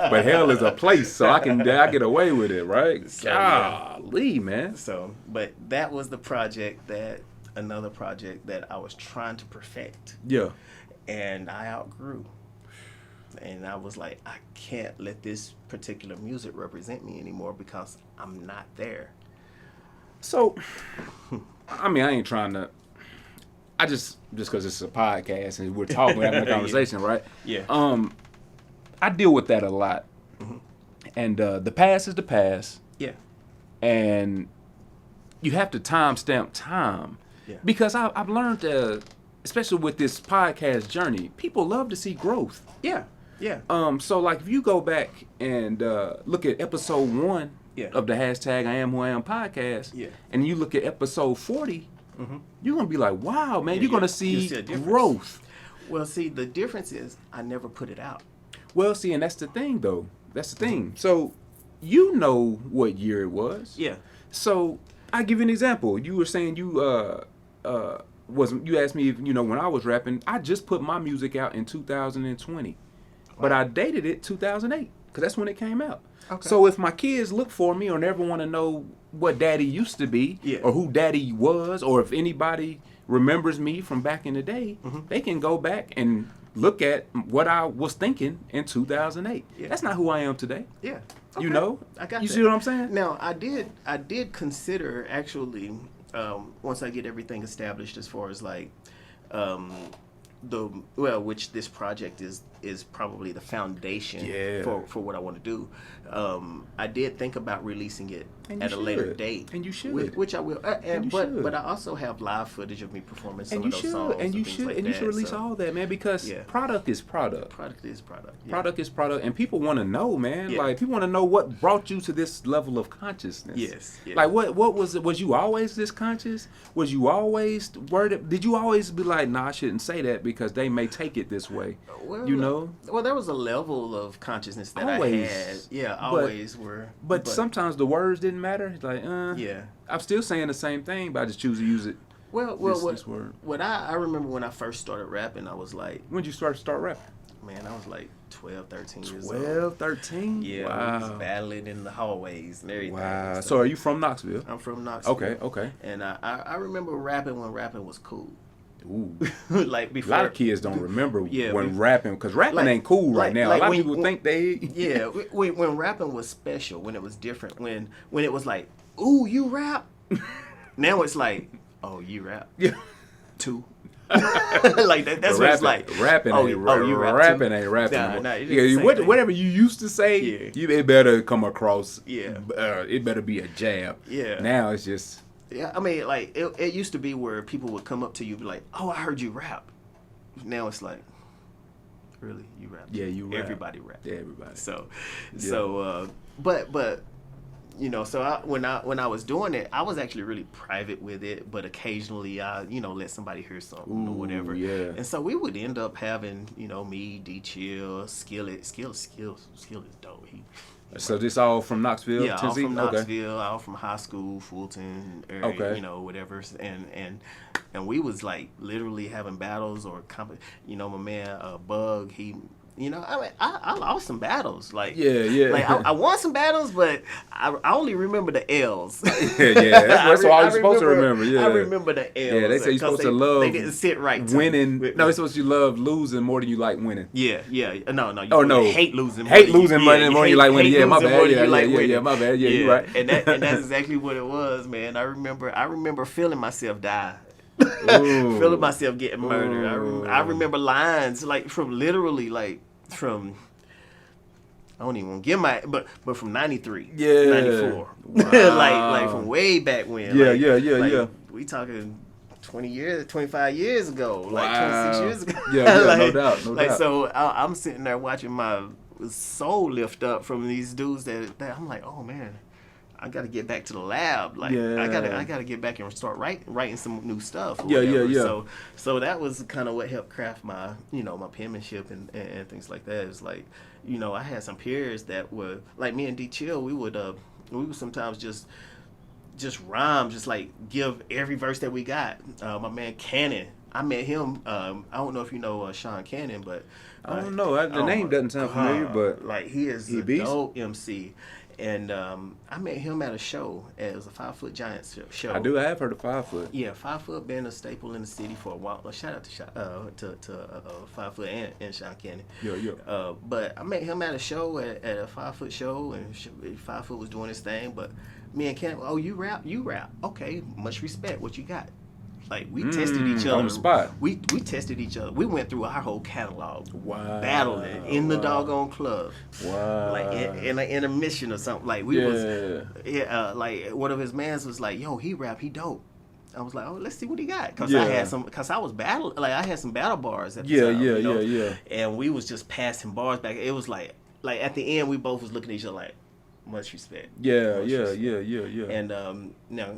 But hell is a place, so I get away with it, right? So, golly, man. So, but that was another project that I was trying to perfect. Yeah. And I outgrew. And I was like, I can't let this particular music represent me anymore because I'm not there. So, I mean, I ain't trying to. I just because it's a podcast and we're talking, we're having a conversation, right? Yeah. I deal with that a lot, and the past is the past. Yeah. And you have to timestamp time, because I've learned, especially with this podcast journey, people love to see growth. Yeah. Yeah. So like if you go back and look at episode 1 of the hashtag iAMWHOiAM podcast, and you look at episode 40, you're gonna be like, wow, man, you're gonna see growth. Well, see, the difference is I never put it out. Well, see, and that's the thing, though. That's the thing. So you know what year it was. Yeah. So I give you an example. You were saying you asked me if, when I was rapping, I just put my music out in 2020, but I dated it 2008 because that's when it came out. Okay. So if my kids look for me or never want to know what Daddy used to be, or who Daddy was, or if anybody remembers me from back in the day, they can go back and look at what I was thinking in 2008. Yeah. That's not who I am today. Yeah. Okay. I got you that. See what I'm saying? Now, I did consider actually, once I get everything established as far as like, which this project is probably the foundation for what I want to do. I did think about releasing it at a later date, and you should, which I will. But I also have live footage of me performing some of those songs, and you should release all that, man, because product is product. Product is product. Yeah. Product is product, and people want to know, man. Yeah. Like people want to know what brought you to this level of consciousness. Yes. Yeah. Like what was it? Was you always this conscious? Was you always worried? Did you always be like, nah, I shouldn't say that because they may take it this way? Well, Well, there was a level of consciousness that I had. Yeah, always were. But sometimes the words didn't matter. It's like, I'm still saying the same thing, but I just choose to use it. This word. What I remember when I first started rapping, I was like, when did you start rapping? Man, I was like 12, 13 years old. 12, 13? Yeah, wow. We was battling in the hallways and everything. Wow. So are you from Knoxville? I'm from Knoxville. Okay. And I remember rapping when rapping was cool. Ooh. Like before, a lot of kids don't remember when rapping, because rapping ain't cool right now. A lot of people think they. Yeah, when rapping was special, when it was different, when it was like, ooh, you rap. Now it's like, oh, you rap. Yeah. Too. Like that's what it's like. Rapping ain't rapping. Whatever you used to say, it better come across. Yeah. It better be a jab. Yeah. Now it's just. Yeah, I mean, like it used to be where people would come up to you and be like, "Oh, I heard you rap." Now it's like, really, you rap? Yeah, you rap. Everybody rap. Yeah, everybody. So, but when I was doing it, I was actually really private with it. But occasionally, I let somebody hear something or whatever. Yeah. And so we would end up having me, D Chill, Skill is dope. So this all from Knoxville, yeah, Tennessee? All from Knoxville, all from high school, Fulton, area, whatever, and we was like literally having battles or my man Bug, he. I lost some battles. Like, Like I won some battles, but I only remember the L's. That's all you're supposed to remember. Yeah, I remember the L's. Yeah, they say you're supposed to love. They didn't sit right. Winning. No, it's supposed to love losing more than you like winning. Yeah. No. You hate losing. Hate losing more than you like winning. Yeah, my bad. Yeah, my bad. Yeah, you're right. And that's exactly what it was, man. I remember feeling myself die. Feeling myself getting murdered. I remember lines from I don't even want to give but from 93, 94, wow. like from way back when. Yeah. We talking 25 years ago, like 26 years ago. Yeah, no doubt. So I'm sitting there watching my soul lift up from these dudes that I'm like, oh man, I got to get back to the lab. Like I got to get back and start writing some new stuff. Yeah. So that was kind of what helped craft my my penmanship and things like that. It's like I had some peers that were like me and D Chill. We would sometimes just rhyme, just like give every verse that we got. My man Kane, I met him. I don't know if you know Sean Cannon, but I don't know. The name doesn't sound familiar, but like he is a dope MC. And I met him at a show. It was a 5 Foot Giants show. I have heard of 5 Foot. Yeah, 5 Foot been a staple in the city for a while. Shout out to 5 Foot and Sean Cannon. Yeah. But I met him at a show at a 5 Foot show, and 5 Foot was doing his thing. But me and Cannon, oh, you rap? Okay, much respect. What you got? Like we tested each other on the spot. We tested each other. We went through our whole catalog. Wow. Battling in the doggone club. Wow. Like in an intermission or something. Like we was. Yeah. Like one of his mans was like, "Yo, he rap. He dope." I was like, "Oh, let's see what he got." Cause I had some. Cause I was I had some battle bars at the time. Yeah. And we was just passing bars back. It was like at the end we both was looking at each other like, Much respect. Yeah, Much yeah, respect. yeah. And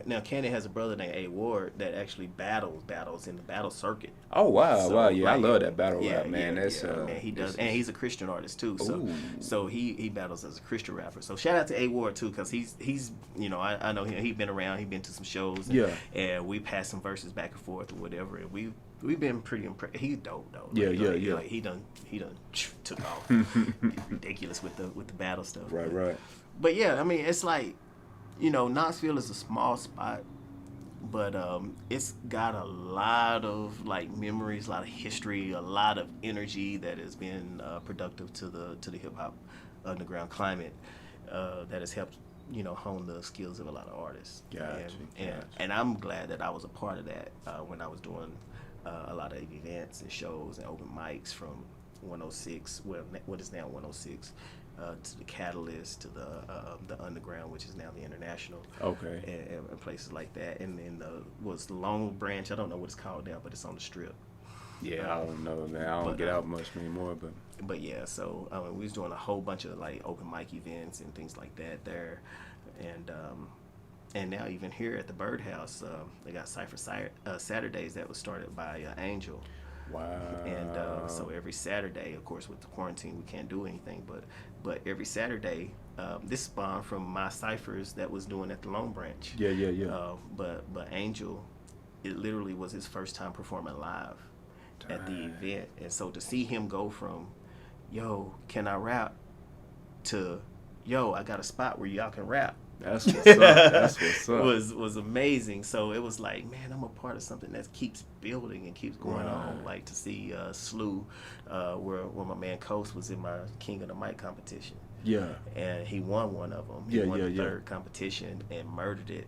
now Kane has a brother named A Ward that actually battles in the battle circuit. Oh wow, So, wow, yeah, I like, love that battle yeah, rap, man. yeah, That's yeah, man, he does, and he's a Christian artist too. So Ooh. so he battles as a Christian rapper. So shout out to A Ward too, because he's you know, I know him. He's been around. He's been to some shows. And, and we passed some verses back and forth or whatever. And we've been pretty impressed. He's dope though. Yeah. Like, he done took off. Ridiculous with the battle stuff. Right. But yeah, I mean, it's like, you know, Knoxville is a small spot, but it's got a lot of like memories, a lot of history, a lot of energy that has been productive to the hip hop underground climate that has helped, you know, hone the skills of a lot of artists. And I'm glad that I was a part of that when I was doing a lot of events and shows and open mics from 106, well, what is now 106. To the Catalyst, to the Underground, which is now the International. Okay. And places like that. And then was the Long Branch. I don't know what it's called now, but it's on the Strip. Yeah, I don't know, man. I don't get out much anymore, But yeah, so we was doing a whole bunch of like open mic events and things like that there, and now even here at the Birdhouse, they got Cypher Saturdays that was started by Angel. Wow. And so every Saturday, of course, with the quarantine, we can't do anything. But every Saturday, this spawned from my ciphers that was doing at the Long Branch. Yeah. But Angel, it literally was his first time performing live at the event, and so to see him go from, yo, can I rap, to, yo, I got a spot where y'all can rap. That's what's up. That's what's up. was amazing. So it was like, man, I'm a part of something that keeps building and keeps going on. Like to see Slew, where my man Coast was in my King of the Mic competition. Yeah. And he won one of them. He won the third competition and murdered it.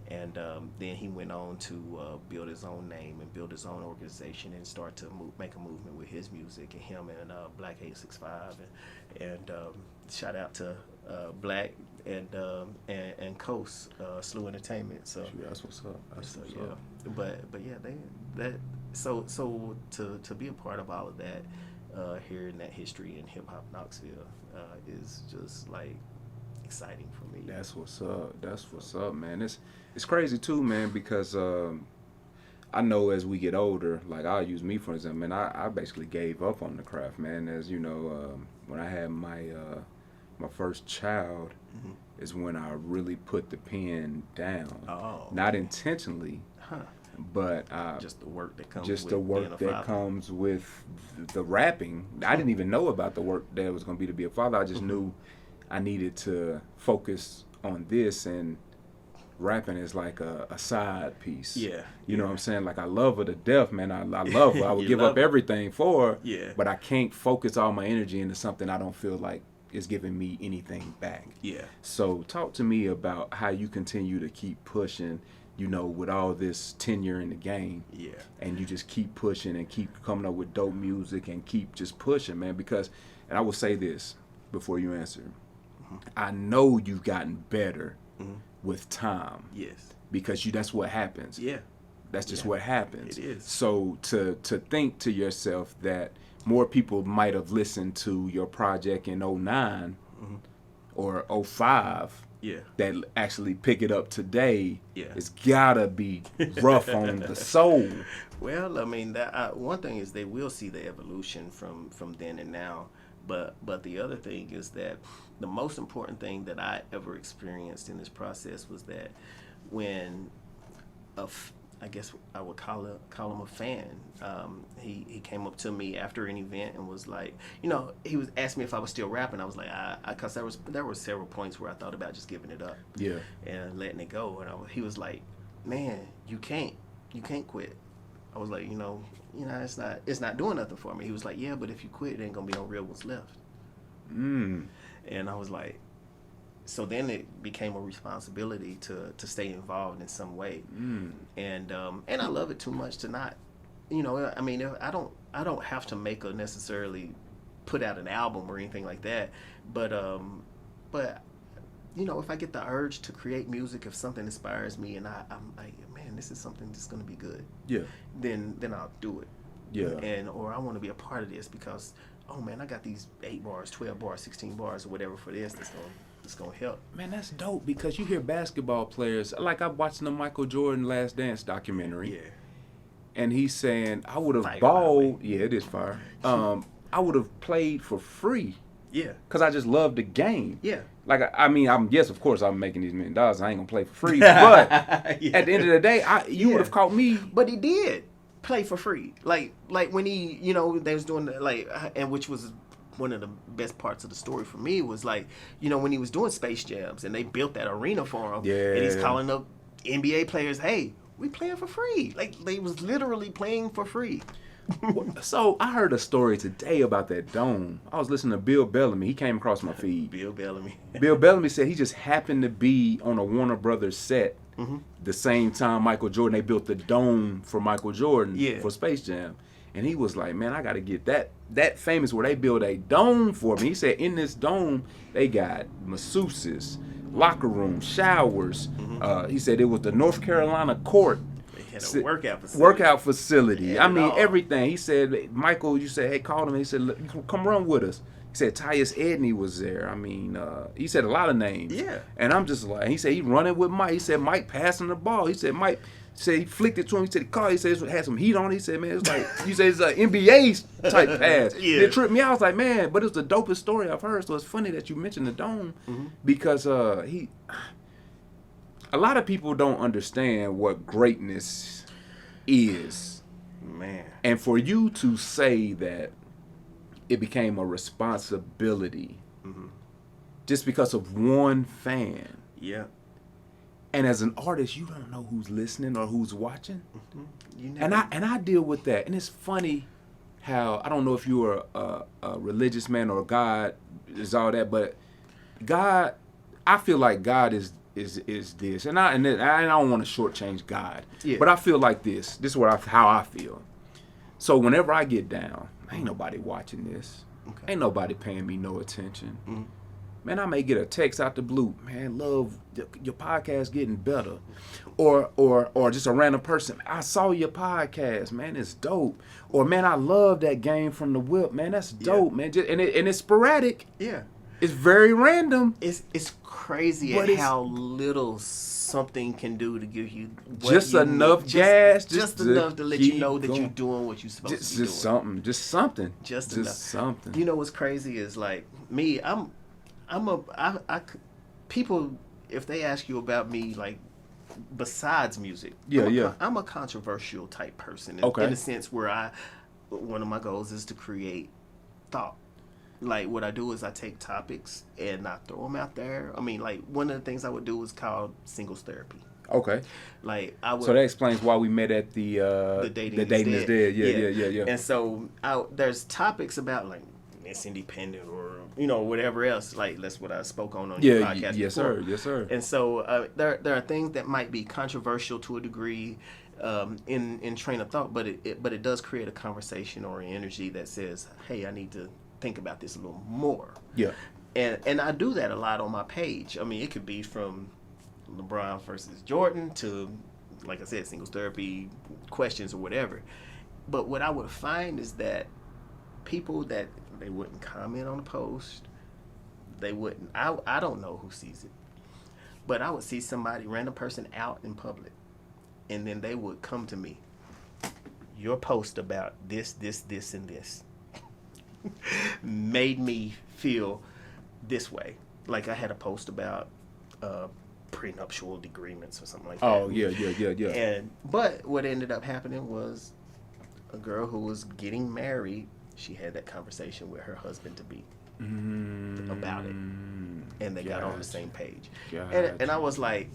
And then he went on to build his own name and build his own organization and start to make a movement with his music, and him and Black 865 and shout out to Black and Coast Slew Entertainment. So that's what's up. That's what's up. But yeah, so to be a part of all of that, hearing that history in hip hop Knoxville is just like exciting for me. That's what's up. That's what's up, man. It's crazy too, man, because I know as we get older, like I'll use me for example, man, I basically gave up on the craft, man. As you know, when I had my first child, is when I really put the pen down. Not intentionally, but just the work that comes. Just the work that comes with the rapping. I didn't even know about the work that it was going to be a father. I just knew I needed to focus on this, and rapping is like a side piece. Yeah. You know what I'm saying? Like I love her to death, man. I love her. I would give up everything for her. Yeah. But I can't focus all my energy into something I don't feel like is giving me anything back. Yeah. So talk to me about how you continue to keep pushing, you know, with all this tenure in the game. Yeah. And you just keep pushing and keep coming up with dope music and keep just pushing, man. Because, and I will say this before you answer, I know you've gotten better with time. Yes. Because that's what happens. Yeah. That's just what happens. It is. So to think to yourself that more people might have listened to your project in 09 or 05 that actually pick it up today, it's gotta be rough on the soul. Well, I mean, that one thing is they will see the evolution from then and now, but the other thing is that the most important thing that I ever experienced in this process was that when I guess I would call him a fan. He came up to me after an event and was like, you know, he was asking me if I was still rapping. I was like, because there were several points where I thought about just giving it up, and letting it go. And he was like, man, you can't quit. I was like, you know, it's not doing nothing for me. He was like, yeah, but if you quit, there ain't gonna be no real ones left. And I was like, so then it became a responsibility to stay involved in some way, and I love it too much to not, you know. I mean, I don't have to necessarily put out an album or anything like that, but you know, if I get the urge to create music, if something inspires me, and I'm like, man, this is something that's gonna be good, then I'll do it. Or or I want to be a part of this because oh man, I got these 8 bars, 12 bars, 16 bars, or whatever for this. That's gonna help. Man, that's dope because you hear basketball players like I'm watching the Michael Jordan Last Dance documentary. Yeah. And he's saying I would have Fire, balled. Yeah, it is fire. I would have played for free. Yeah. Cause I just love the game. Yeah. Like I mean, yes, of course, I'm making these $1 million. I ain't gonna play for free. But Yeah. at the end of the day, you would have caught me. But he did play for free. Like when he, they was doing and which was one of the best parts of the story for me was like, when he was doing Space Jams and they built that arena for him. Yeah. And he's calling up NBA players, hey, we playing for free. Like they was literally playing for free. So I heard a story today about that dome. I was listening to Bill Bellamy. He came across my feed. Bill Bellamy. Bill Bellamy said he just happened to be on a Warner Brothers set the same time Michael Jordan. They built the dome for Michael Jordan for Space Jam. And he was like, man, I got to get that famous where they build a dome for me. He said in this dome, they got masseuses, locker rooms, showers. He said it was the North Carolina court. A workout facility. Yeah, I mean, everything. He said, Michael, you said, hey, called him. He said, look, come run with us. He said, Tyus Edney was there. I mean, he said a lot of names. Yeah. And I'm just like, he said, he running with Mike. He said, Mike passing the ball. He said, Mike, he flicked it to him. He said, the car, he said, it had some heat on it. He said, man, it's like, you said it's an NBA type pass. Yeah. It tripped me out. I was like, man, but it was the dopest story I've heard. So it's funny that you mentioned the dome because a lot of people don't understand what greatness is. Man. And for you to say that it became a responsibility just because of one fan. Yeah. And as an artist, you don't know who's listening or who's watching. You never... And I deal with that. And it's funny how, I don't know if you're a religious man or God is all that, but God, I feel like God is this, and I don't want to shortchange God, but I feel like this is how I feel. So whenever I get down, ain't nobody watching this, ain't nobody paying me no attention. Man, I may get a text out the blue, man, love your podcast getting better, or just a random person, I saw your podcast, man, it's dope, or man, I love that game from the whip, man, that's dope, man, and it's sporadic. Yeah. It's very random. It's crazy how little something can do to give you just enough gas, just enough to let you know that you're doing what you're supposed to be doing. Just something. Just enough. Something. You know what's crazy is like me. People, if they ask you about me, like besides music, I'm a controversial type person. In a sense where one of my goals is to create thought. Like, what I do is I take topics and I throw them out there. I mean, like, one of the things I would do is called singles therapy. Okay. Like, I would... So that explains why we met at the Dating is Dead. Yeah. And so, there's topics about, like, Miss Independent or, whatever else. Like, that's what I spoke on your podcast before. Yes, sir. And so, there are things that might be controversial to a degree in train of thought, but it does create a conversation or an energy that says, hey, I need to think about this a little more. Yeah. And I do that a lot on my page. I mean, it could be from LeBron versus Jordan to, like I said, singles therapy, questions or whatever. But what I would find is that people that they wouldn't comment on a post, they wouldn't, I don't know who sees it, but I would see somebody, random person out in public, and then they would come to me, your post about this, and this made me feel this way. Like I had a post about prenuptial agreements or something like that. Oh, yeah. But what ended up happening was a girl who was getting married, she had that conversation with her husband-to-be about it. And they got on the same page. And I was like,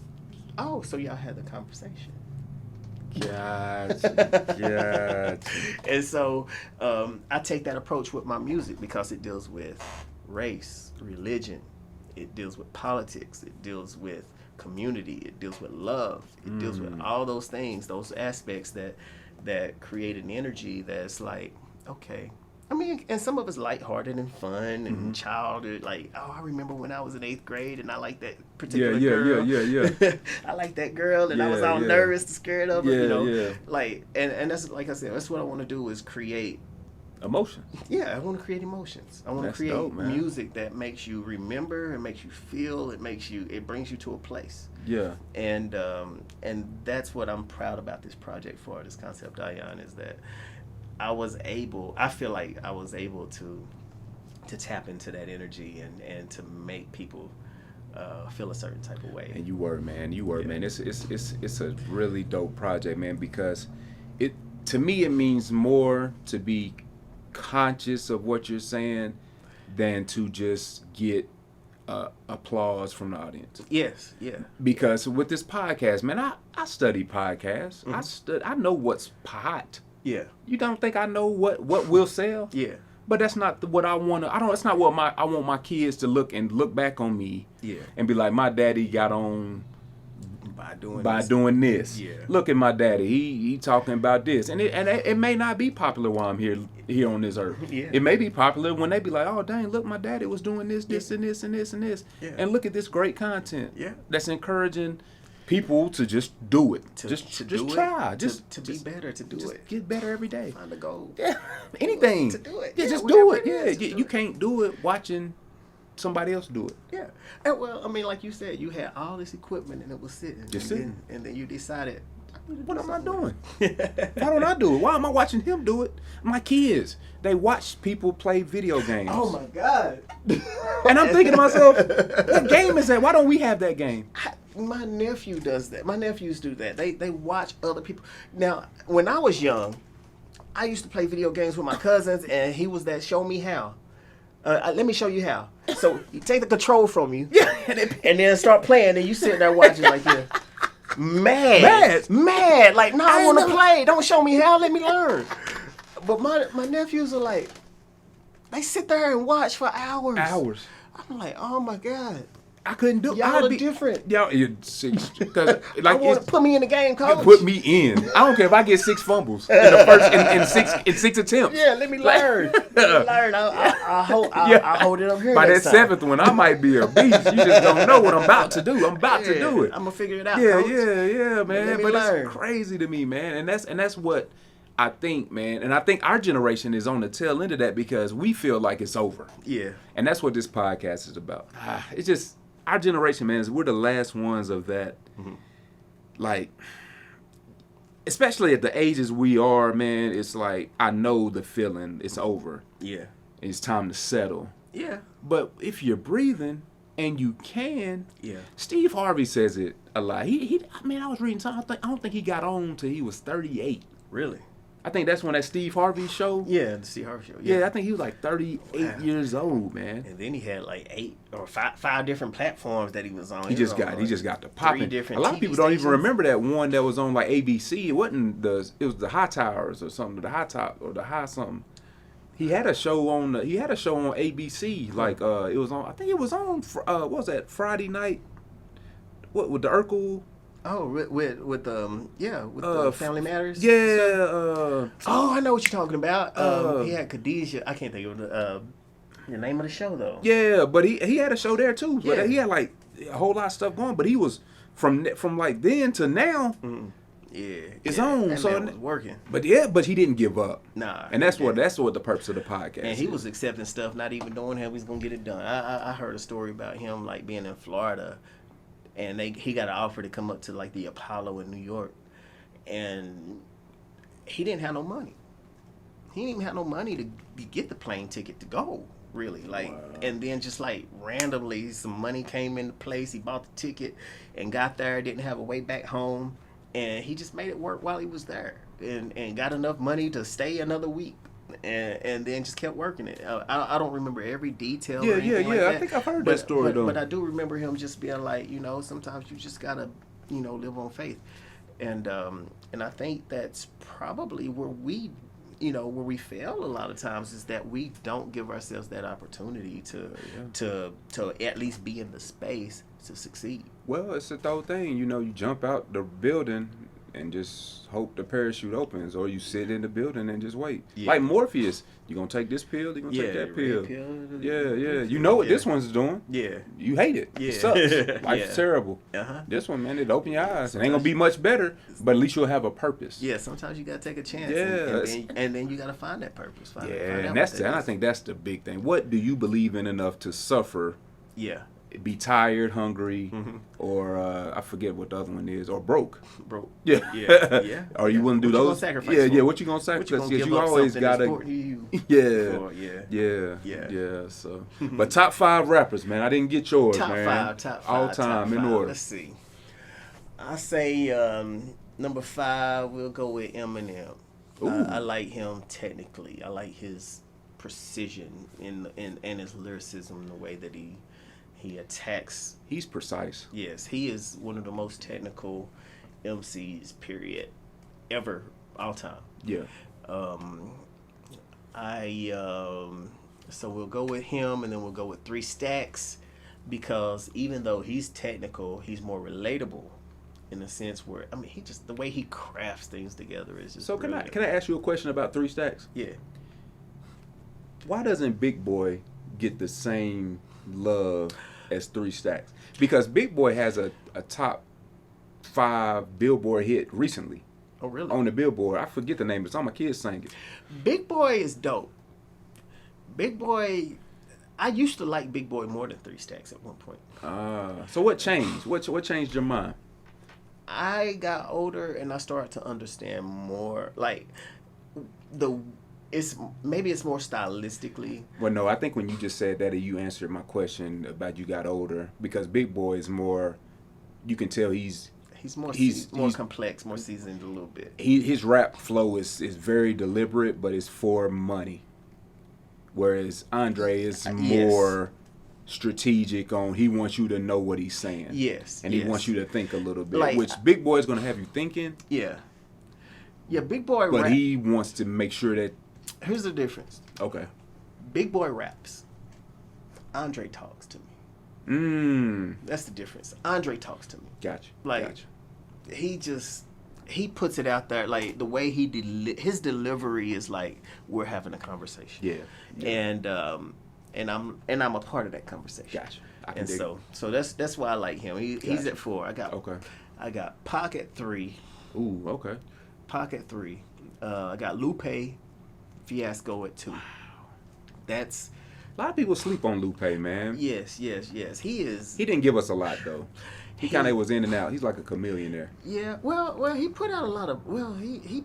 oh, so y'all had the conversation. Gotcha. And so I take that approach with my music because it deals with race, religion, it deals with politics, it deals with community, it deals with love, it deals with all those things, those aspects that create an energy that's like, okay. I mean, and some of it's lighthearted and fun and childhood. Like, oh, I remember when I was in 8th grade and I liked that particular girl. Yeah. I liked that girl and I was all nervous, scared of her. Like, and that's, like I said, that's what I want to do is create Emotions. Yeah, I want to create emotions. I want to create dope, man. music that makes you remember, it makes you feel, it brings you to a place. Yeah. And that's what I'm proud about this project for, this concept Ion, is that I feel like I was able to tap into that energy and to make people feel a certain type of way. And you were, man. It's a really dope project, man, because to me it means more to be conscious of what you're saying than to just get applause from the audience. Yes, yeah. Because with this podcast, man, I study podcasts. Mm-hmm. I know what's hot. Yeah. You don't think I know what will sell? Yeah. But that's not what I want to. That's not what I want my kids to look back on me. Yeah. And be like, my daddy got on by doing this. Yeah. Look at my daddy. He talking about this, and it may not be popular while I'm here on this earth. Yeah. It may be popular when they be like, oh dang, look, my daddy was doing this, and this, and this, and this, Yeah. and look at this great content. Yeah. That's encouraging people to just do it. Just try. To be better, to do it. Get better every day. Find a goal. Yeah. Anything. To do it. Yeah, Yeah, just do whatever it. it is, Yeah. to do You it. can't do it watching somebody else do it. Yeah. And well, I mean, like you said, you had all this equipment and it was sitting. Just sitting. And then you decided, What am I doing? Why don't I do it? Why am I watching him do it? My kids, they watch people play video games. Oh my God. And I'm thinking to myself, what game is that? Why don't we have that game? My nephew does that. My nephews do that. They watch other people. Now, when I was young, I used to play video games with my cousins, and he was that show me how. Let me show you how. So you take the control from you, and then start playing, and you sit there watching like this. Mad. Like, no, I want to play. Don't show me how. Let me learn. But my nephews are like, they sit there and watch for hours. I'm like, oh my God. I couldn't do it. Y'all are different. Y'all, because like Put me in the game, coach. put me in. I don't care if I get 6 fumbles in the first in six attempts. Yeah, let me learn. I hold it up here. By that next time. 7th one, I might be a beast. You just don't know what I'm about to do. I'm about to do it. I'm gonna figure it out. Yeah, coach. yeah, man. Let me But learn. it's crazy to me, man. And that's what I think, man. And I think our generation is on the tail end of that because we feel like it's over. Yeah. And that's what this podcast is about. It's just our generation, man. We're the last ones of that. Mm-hmm. Like, especially at the ages we are, man. It's like I know the feeling. It's over. Yeah. It's time to settle. Yeah. But if you're breathing and you can, Yeah. Steve Harvey says it a lot. I was reading something. I don't think he got on till he was 38. Really? I think that's when that Steve Harvey show. Yeah, the Steve Harvey show. Yeah, I think he was like 38 Wow. years old, man. And then he had like 8 or 5 different platforms that he was on. He just got the popping. 3 different A lot of TV people don't even stations. remember that one that was on like ABC. It wasn't it was the High Towers or something, the High Top or the High something. He had a show on ABC. Like it was on. I think it was on. What was that Friday night? What with the Urkel? Oh, with the Family Matters. Yeah. Oh, I know what you're talking about. He had Khadijah. I can't think of the name of the show though. Yeah, but he had a show there too. But Yeah. he had like a whole lot of stuff going. But he was from like then to now. Mm-hmm. Yeah, It's yeah, on. That So man was working. But he didn't give up. Nah, And that's he what didn't. the purpose of the podcast. And he is. was accepting stuff, not even knowing how he was gonna get it done. I heard a story about him like being in Florida, and he got an offer to come up to like the Apollo in New York, and he didn't have no money. He didn't even have no money to get the plane ticket to go. Really, like, Wow. and then just like randomly, some money came into place. He bought the ticket and got there. Didn't have a way back home, and he just made it work while he was there, and got enough money to stay another week. And then just kept working it. I don't remember every detail. Yeah, or anything like that. I think I've heard that story though. But I do remember him just being like, sometimes you just gotta, live on faith, and I think that's probably where we fail a lot of times is that we don't give ourselves that opportunity to at least be in the space to succeed. Well, it's the whole thing. You jump out the building, and just hope the parachute opens, or you sit in the building and just wait. Yeah. Like Morpheus, you gonna take this pill, you gonna take that pill. Yeah. You know what this one's doing. Yeah. You hate it. Yeah. It sucks. Life's terrible. This one, man, it open your eyes. It ain't gonna be much better, but at least you'll have a purpose. Yeah, sometimes you gotta take a chance. Yeah. And then you gotta find that purpose. And I think that's the big thing. What do you believe in enough to suffer? Yeah. Be tired, hungry, or I forget what the other one is, or broke. Yeah. Are you willing to do What you those? gonna sacrifice Yeah. for? What you gonna sacrifice? What you gonna Because give you up always something gotta. that's important to you? Yeah. So, but top 5 rappers, man. I didn't get yours, Top man. five. All time top in five. order. Let's see. I say number 5. We'll go with Eminem. I like him technically. I like his precision in his lyricism, the way that he attacks. He's precise. Yes, he is one of the most technical MCs, period, ever, all time. Yeah. So we'll go with him, and then we'll go with 3 Stacks, because even though he's technical, he's more relatable in a sense where, I mean, he just, the way he crafts things together is just So brilliant. can I ask you a question about 3 Stacks? Yeah. Why doesn't Big Boy get the same love as 3 Stacks? Because Big Boy has a top 5 Billboard hit recently. Oh, really? On the Billboard. I forget the name. It's all my kids sang it. Big Boy is dope. Big Boy, I used to like Big Boy more than 3 Stacks at one point. So what changed? What changed your mind? I got older and I started to understand more. Like it's more stylistically. Well, no, I think when you just said that, you answered my question about you got older, because Big Boy is more. You can tell he's more complex, more seasoned a little bit. His rap flow is very deliberate, but it's for money. Whereas Andre is more strategic on, he wants you to know what he's saying. Yes. And he wants you to think a little bit, like, which Big Boy is going to have you thinking. Yeah. Yeah, Big Boy But he wants to make sure that. Here's the difference. Okay. Big Boy raps. Andre talks to me. That's the difference. Andre talks to me. Gotcha. Like, gotcha. he puts it out there, like the way his delivery is like we're having a conversation. Yeah. And I'm a part of that conversation. Gotcha. And so that's why I like him. He's at 4. I got Pac at 3. Ooh, okay. Pac at 3. I got Lupe Fiasco at 2. Wow. That's a lot of people sleep on Lupe, man. Yes. He is. He didn't give us a lot though. He kind of was in and out. He's like a chameleon there. Yeah. Well, he put out a lot of. Well, he.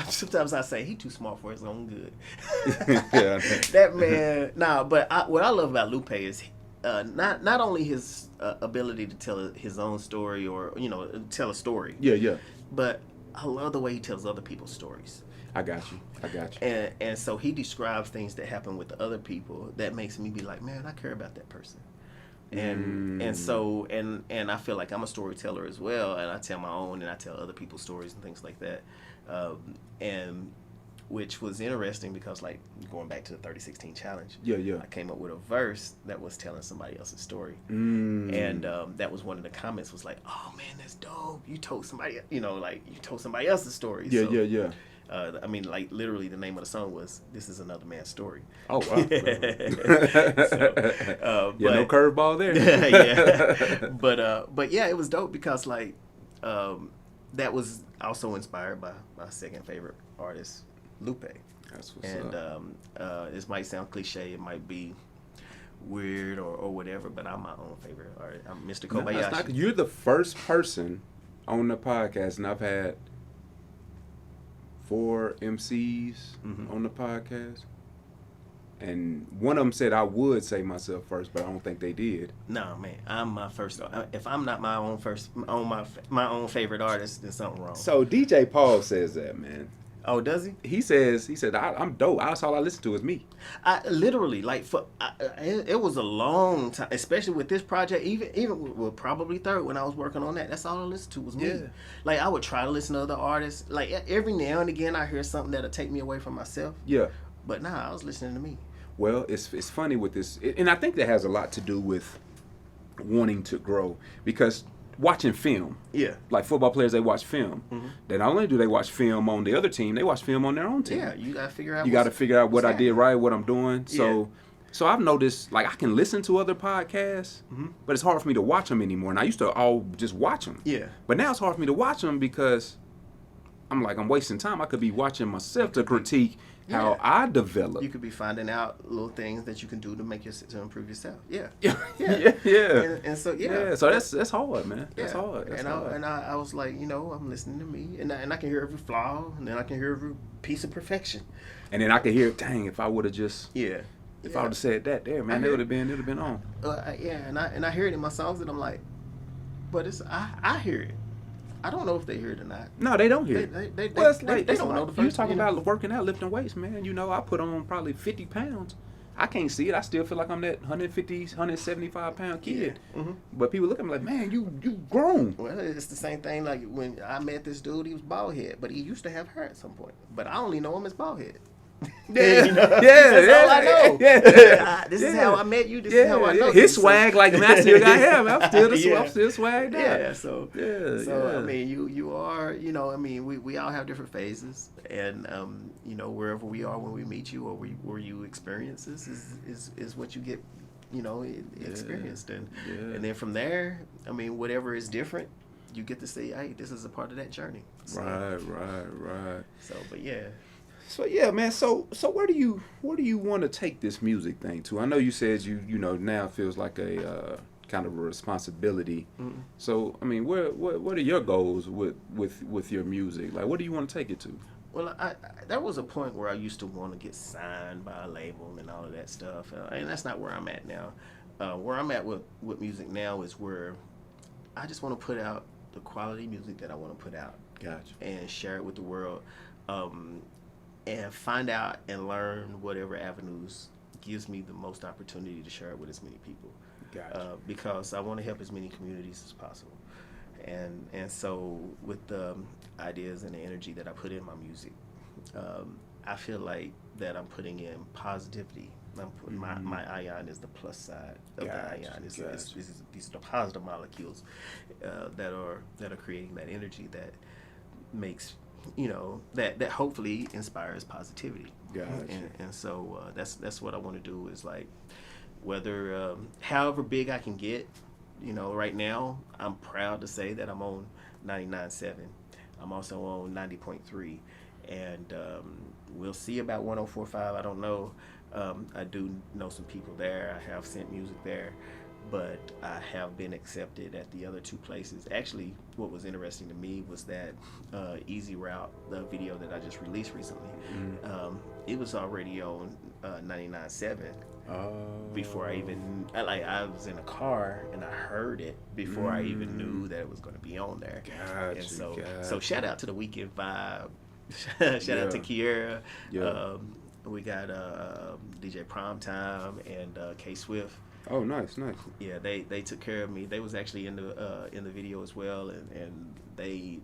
Sometimes I say he too smart for his own good. Yeah. That man. Nah, but what I love about Lupe is not only his ability to tell his own story, or tell a story. Yeah. But I love the way he tells other people's stories. I got you. And so he describes things that happen with other people that makes me be like, man, I care about that person. And so I feel like I'm a storyteller as well, and I tell my own and I tell other people's stories and things like that. And which was interesting because, like, going back to the 30-16 challenge, I came up with a verse that was telling somebody else's story, and that was one of the comments was like, "Oh man, that's dope! You told somebody, you told somebody else's story." Yeah. I mean, like, literally, the name of the song was "This Is Another Man's Story." Oh wow! But, no curveball there. Yeah, but yeah, it was dope because, like, that was also inspired by my second favorite artist, Lupe. That's what's up. This might sound cliche, it might be weird or whatever, but I'm my own favorite artist. I'm Mr. Kobayashi. No, you're the first person on the podcast, and I've had 4 MCs on the podcast, and one of them said I would say myself first, but I don't think they did. No, man, I'm my first. If I'm not my own my own favorite artist, then something wrong. So DJ Paul says that, man. Oh, does he? He said I'm dope. That's all I listen to is me. I literally, like, it was a long time, especially with this project. Even with probably third, when I was working on that, that's all I listened to was me. Yeah. Like, I would try to listen to other artists. Like, every now and again, I hear something that'll take me away from myself. Yeah. But nah, I was listening to me. Well, it's funny with this, and I think that has a lot to do with wanting to grow, because watching film. Yeah. Like football players, they watch film. Mm-hmm. Then not only do they watch film on the other team, they watch film on their own team. Yeah, you gotta figure out. You got to figure out what I did right, what I'm doing. So I've noticed, like, I can listen to other podcasts, but it's hard for me to watch them anymore. And I used to all just watch them. Yeah. But now it's hard for me to watch them because I'm wasting time. I could be watching myself to critique how I develop. You could be finding out little things that you can do to to improve yourself. Yeah. Yeah. And so So that's hard, man. That's hard. That's hard. I was like, I'm listening to me, and I can hear every flaw, and then I can hear every piece of perfection. And then I can hear, dang, if I would have just If I would have said that there, man, it would have been on. And I hear it in my songs, and I'm like, but I hear it. I don't know if they hear it or not. No, they don't hear it. They don't know the first. You talking about working out, lifting weights, man. I put on probably 50 pounds. I can't see it. I still feel like I'm that 150, 175 pound kid. Yeah. Mm-hmm. But people look at me like, man, you grown. Well, it's the same thing. Like when I met this dude, he was bald head, but he used to have hair at some point. But I only know him as bald head. That's all I know. This is how I met you. This is how I know. His swag, like, man, I still got him. I'm still swagged out. Yeah. So I mean, you are. I mean, we all have different phases, and wherever we are when we meet you or where you experience this is what you get. Experienced, and then from there, I mean, whatever is different, you get to say, hey, this is a part of that journey. So, Right. So, but yeah. So yeah, man. So where do you want to take this music thing to? I know you said you now feels like a kind of a responsibility. Mm-hmm. So I mean, what are your goals with your music? Like, what do you want to take it to? Well, there was a point where I used to want to get signed by a label and all of that stuff, and that's not where I'm at now. Where I'm at with music now is where I just want to put out the quality music that I want to put out. Gotcha. And share it with the world. And find out and learn whatever avenues gives me the most opportunity to share it with as many people. Gotcha. Because I want to help as many communities as possible. And so with the ideas and the energy that I put in my music, I feel like that I'm putting in positivity. I'm putting my ion is the plus side of the ion. These are the positive molecules that are creating that energy that makes that hopefully inspires positivity. Gotcha. And so that's what I want to do is like whether however big I can get. Right now I'm proud to say that I'm on 99.7. I'm also on 90.3, and we'll see about 104.5. I don't know. I do know some people there. I have sent music there, but I have been accepted at the other two places. Actually, what was interesting to me was that Easy Route, the video that I just released recently, it was already on 99.7 before I even, I was in a car and I heard it before I even knew that it was going to be on there. Gotcha, and so shout out to the Weekend Vibe. Shout out to Kiera. Yeah. We got DJ Primetime and K Swift. Oh, nice. Yeah, they took care of me. They was actually in the video as well, and they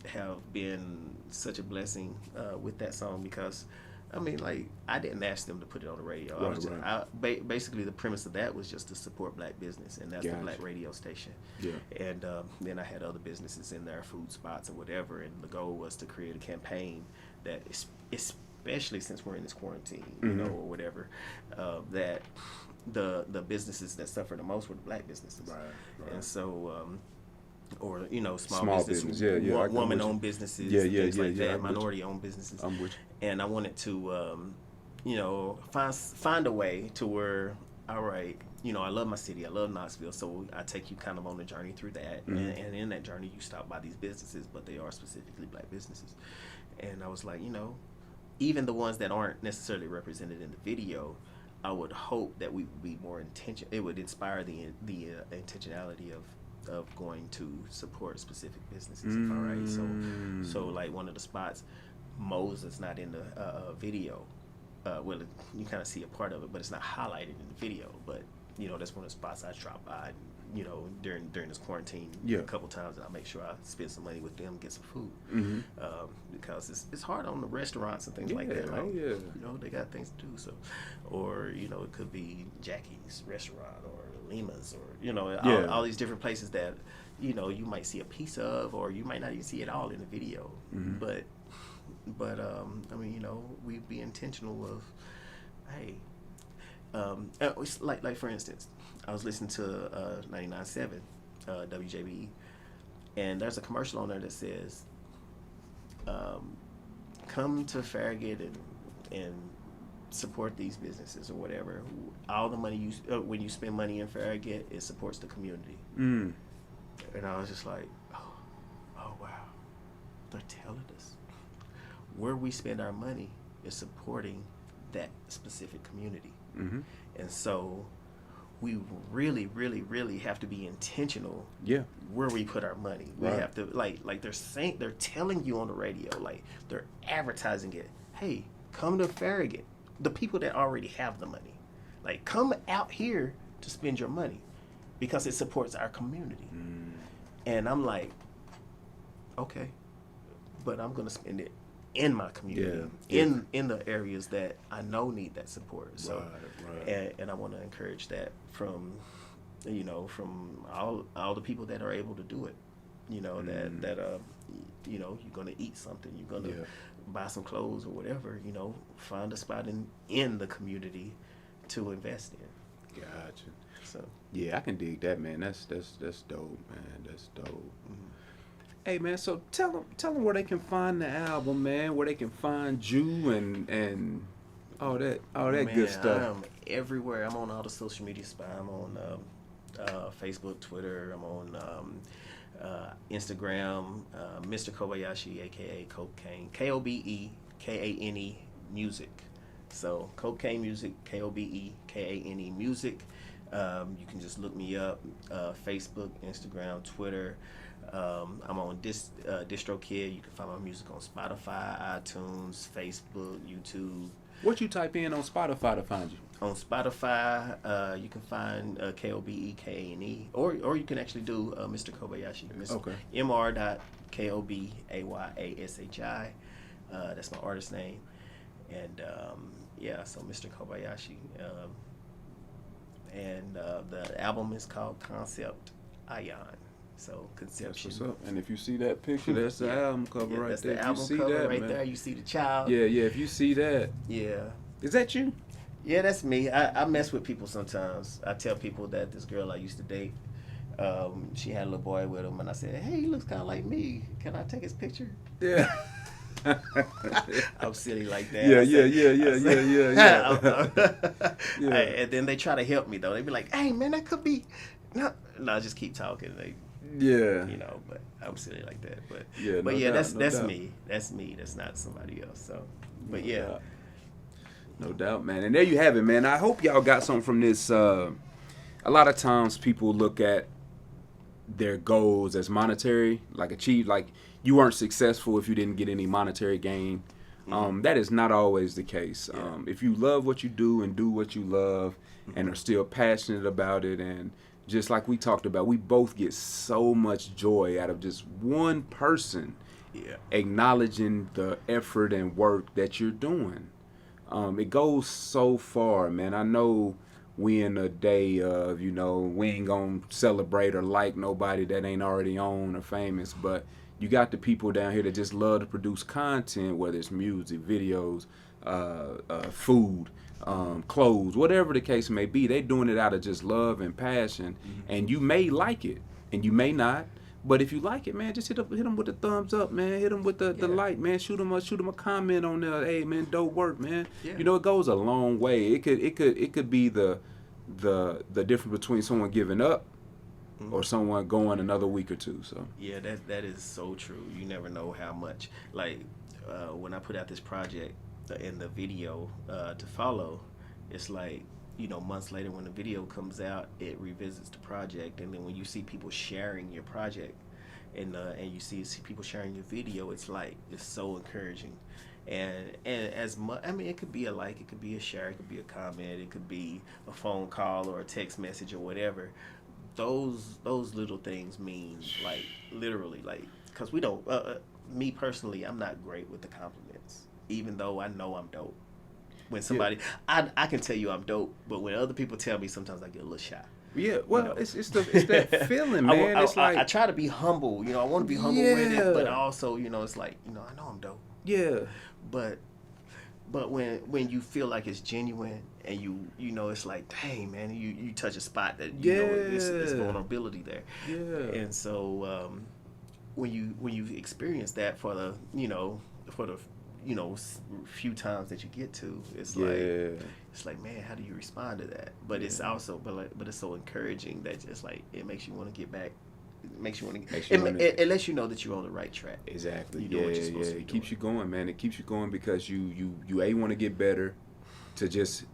have been such a blessing with that song because, I mean, like, I didn't ask them to put it on the radio. Basically, the premise of that was just to support black business, and that's the black radio station. Yeah. And then I had other businesses in there, food spots or whatever, and the goal was to create a campaign that especially since we're in this quarantine, or whatever, that the businesses that suffer the most were the black businesses. Right. And so, or small business, woman-owned businesses, things like that, minority-owned businesses. I'm with you. And I wanted to, find a way to where, all right, I love my city, I love Knoxville, so I take you kind of on a journey through that, and in that journey you stop by these businesses, but they are specifically black businesses. And I was like, even the ones that aren't necessarily represented in the video, I would hope that we would be more intentional. It would inspire the intentionality of going to support specific businesses. All right, so like one of the spots, Mo's is not in the video. Well, you kind of see a part of it, but it's not highlighted in the video. But that's one of the spots I drop by, during this quarantine Yeah. a couple times, and I make sure I spend some money with them, get some food, Mm-hmm. because it's hard on the restaurants and things like that. Like, Oh yeah. they got things to do. So, or it could be Jackie's restaurant or Lima's or all these different places that you might see a piece of, or you might not even see it all in the video. Mm-hmm. But I mean, we be intentional of, hey, it's like for instance, I was listening to 99.7 WJBE, and there's a commercial on there that says, come to Farragut and support these businesses or whatever. All the money when you spend money in Farragut, it supports the community. Mm. And I was just like, oh wow, they're telling us where we spend our money is supporting that specific community. Mm-hmm. And so we really, really, really have to be intentional. Yeah. Where we put our money. We Right. have to like they're telling you on the radio, like they're advertising it. Hey, come to Farragut. The people that already have the money, like come out here to spend your money because it supports our community. Mm. And I'm like, okay, but I'm gonna spend it in my community, in the areas that I know need that support. So, right. And I want to encourage that from all the people that are able to do it. That you're gonna eat something, you're gonna buy some clothes or whatever. Find a spot in the community to invest in. Gotcha. So Yeah, I can dig that, man. That's dope, man. That's dope. mm-hmm. Hey, man. So tell them where they can find the album, man. Where they can find you and all that good stuff. I'm everywhere. I'm on all the social media spots. I'm on Facebook, Twitter. I'm on Instagram. Mr. Kobayashi, aka Kane, KOBEKANE music. So Cocaine Music, KOBEKANE music. You can just look me up. Facebook, Instagram, Twitter. I'm on DistroKid. You can find my music on Spotify, iTunes, Facebook, YouTube. What you type in on Spotify to find you? On Spotify, you can find KOBEKANE, or you can actually do Mr. Kobayashi. Okay. Mr.Kobayashi. That's my artist name, and so Mr. Kobayashi. And the album is called Concept Ion. So Conception. That's what's up. And if you see that picture, that's the album cover right that's there. The If album you see cover that, right man. there. You see the child. Yeah. If you see that, Yeah. is that you? Yeah, that's me. I mess with people sometimes. I tell people that this girl I used to date, she had a little boy with him, and I said, "Hey, he looks kind of like me. Can I take his picture?" Yeah. I'm silly like that. Yeah. Yeah. And then they try to help me though. They be like, "Hey, man, that could be." No, I just keep talking. Yeah. But I'm silly like that. But Yeah, but no yeah, doubt, that's no doubt. me. That's me. That's not somebody else. So, but No yeah. doubt. No doubt, man. And there you have it, man. I hope y'all got something from this. A lot of times people look at their goals as monetary, like you weren't successful if you didn't get any monetary gain. That is not always the case. Yeah. If you love what you do and do what you love and are still passionate about it, and just like we talked about, we both get so much joy out of just one person acknowledging the effort and work that you're doing. It goes so far, man. I know we in a day of, we ain't gonna celebrate or like nobody that ain't already on or famous, but you got the people down here that just love to produce content, whether it's music, videos, food, clothes, whatever the case may be. They doing it out of just love and passion, and you may like it, and you may not. But if you like it, man, just hit them with the thumbs up, man. Hit them with the like, man. Shoot them a comment on there. Hey, man, dope work, man. Yeah. It goes a long way. It could be the difference between someone giving up or someone going another week or two. So Yeah, that is so true. You never know how much. Like when I put out this project in the video to follow, it's like, months later when the video comes out, it revisits the project, and then when you see people sharing your project and you see people sharing your video, it's so encouraging. And as much, I mean, it could be a like, it could be a share, it could be a comment, it could be a phone call or a text message or whatever. Those little things mean, like, literally, like, because we don't, me personally, I'm not great with the compliments, even though I know I'm dope. When somebody, I can tell you I'm dope, but when other people tell me, sometimes I get a little shy. Yeah, well, you know? it's that feeling, man. I try to be humble, you know, I want to be humble with it, but also, you know, it's like, you know, I know I'm dope. Yeah. But when you feel like it's genuine and you know, it's like, dang, man, you touch a spot that you know there's vulnerability there. Yeah. And so when you experience that for the few times that you get to, it's like, man, how do you respond to that? But it's also but it's so encouraging that it's like it makes you want to get back. It makes you want to. It lets you know that you're on the right track. Exactly. You know what you're supposed to be It keeps you going, man. It keeps you going because you want to get better, to just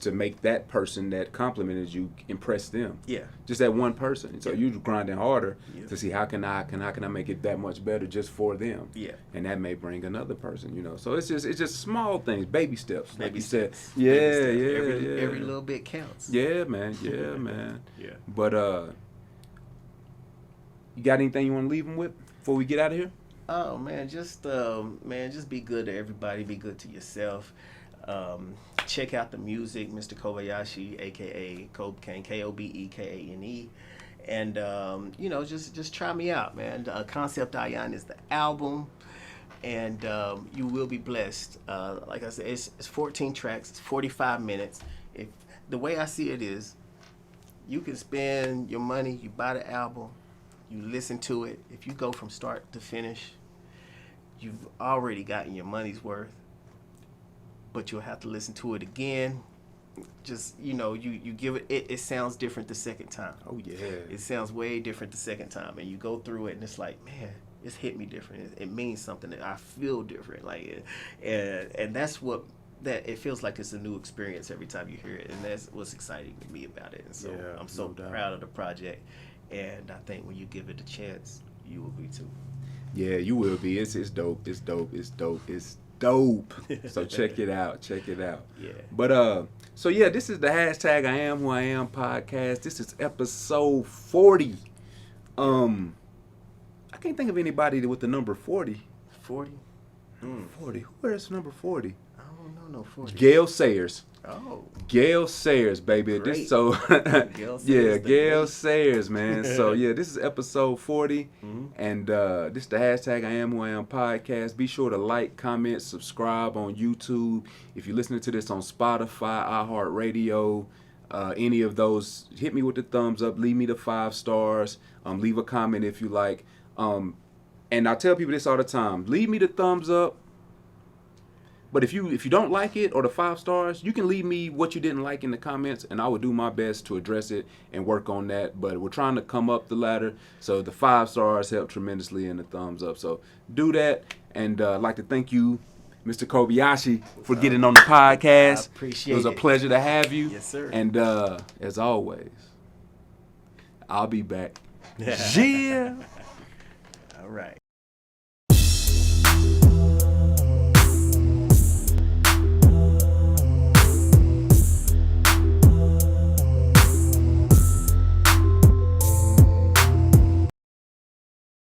to make that person that complimented you impress them. Yeah. Just that one person. So you're grinding harder to see how can I make it that much better just for them. Yeah. And that may bring another person, you know. So it's just small things, baby steps. Baby steps. steps. Yeah, Every little bit counts. Yeah, man. Yeah, man. Yeah. But you got anything you want to leave them with before we get out of here? Oh man, just be good to everybody. Be good to yourself. Check out the music, Mr. Kobayashi, aka Kane, Kobekane, and you know, just try me out, man. Concept Ion is the album, and you will be blessed. Like I said, it's 14 tracks, it's 45 minutes. If the way I see it is, you can spend your money, you buy the album. You listen to it. If you go from start to finish, you've already gotten your money's worth. But you'll have to listen to it again. Just, you know, you give it sounds different the second time. Oh, yeah. It sounds way different the second time. And you go through it and it's like, man, it's hit me different. It means something. That I feel different. Like, and that's what, that it feels like it's a new experience every time you hear it. And that's what's exciting to me about it. And so I'm so proud of the project. And I think when you give it a chance, you will be too. Yeah, you will be. It's dope. It's dope. It's dope. It's dope. So check it out. Check it out. Yeah. But so yeah, this is the hashtag iAMWHOiAM podcast. This is episode 40. I can't think of anybody with the number 40. 40? 40. Who is number 40? I don't know no 40. Gail Sayers. Oh. Gail Sayers, baby. Great. This so Gail Sayers, Gail Sayers, man. So yeah, this is episode 40, and this is the hashtag iAMWHOiAM podcast. Be sure to like, comment, subscribe on YouTube. If you're listening to this on Spotify, iHeartRadio, any of those, hit me with the thumbs up. Leave me the 5 stars. Leave a comment if you like. And I tell people this all the time. Leave me the thumbs up. But if you don't like it or the 5 stars, you can leave me what you didn't like in the comments, and I will do my best to address it and work on that. But we're trying to come up the ladder, so the 5 stars help tremendously in the thumbs up. So do that, and I'd like to thank you, Mr. Kobayashi, for getting on the podcast. I appreciate it. It was a pleasure to have you. Yes, sir. And as always, I'll be back. Yeah. All right.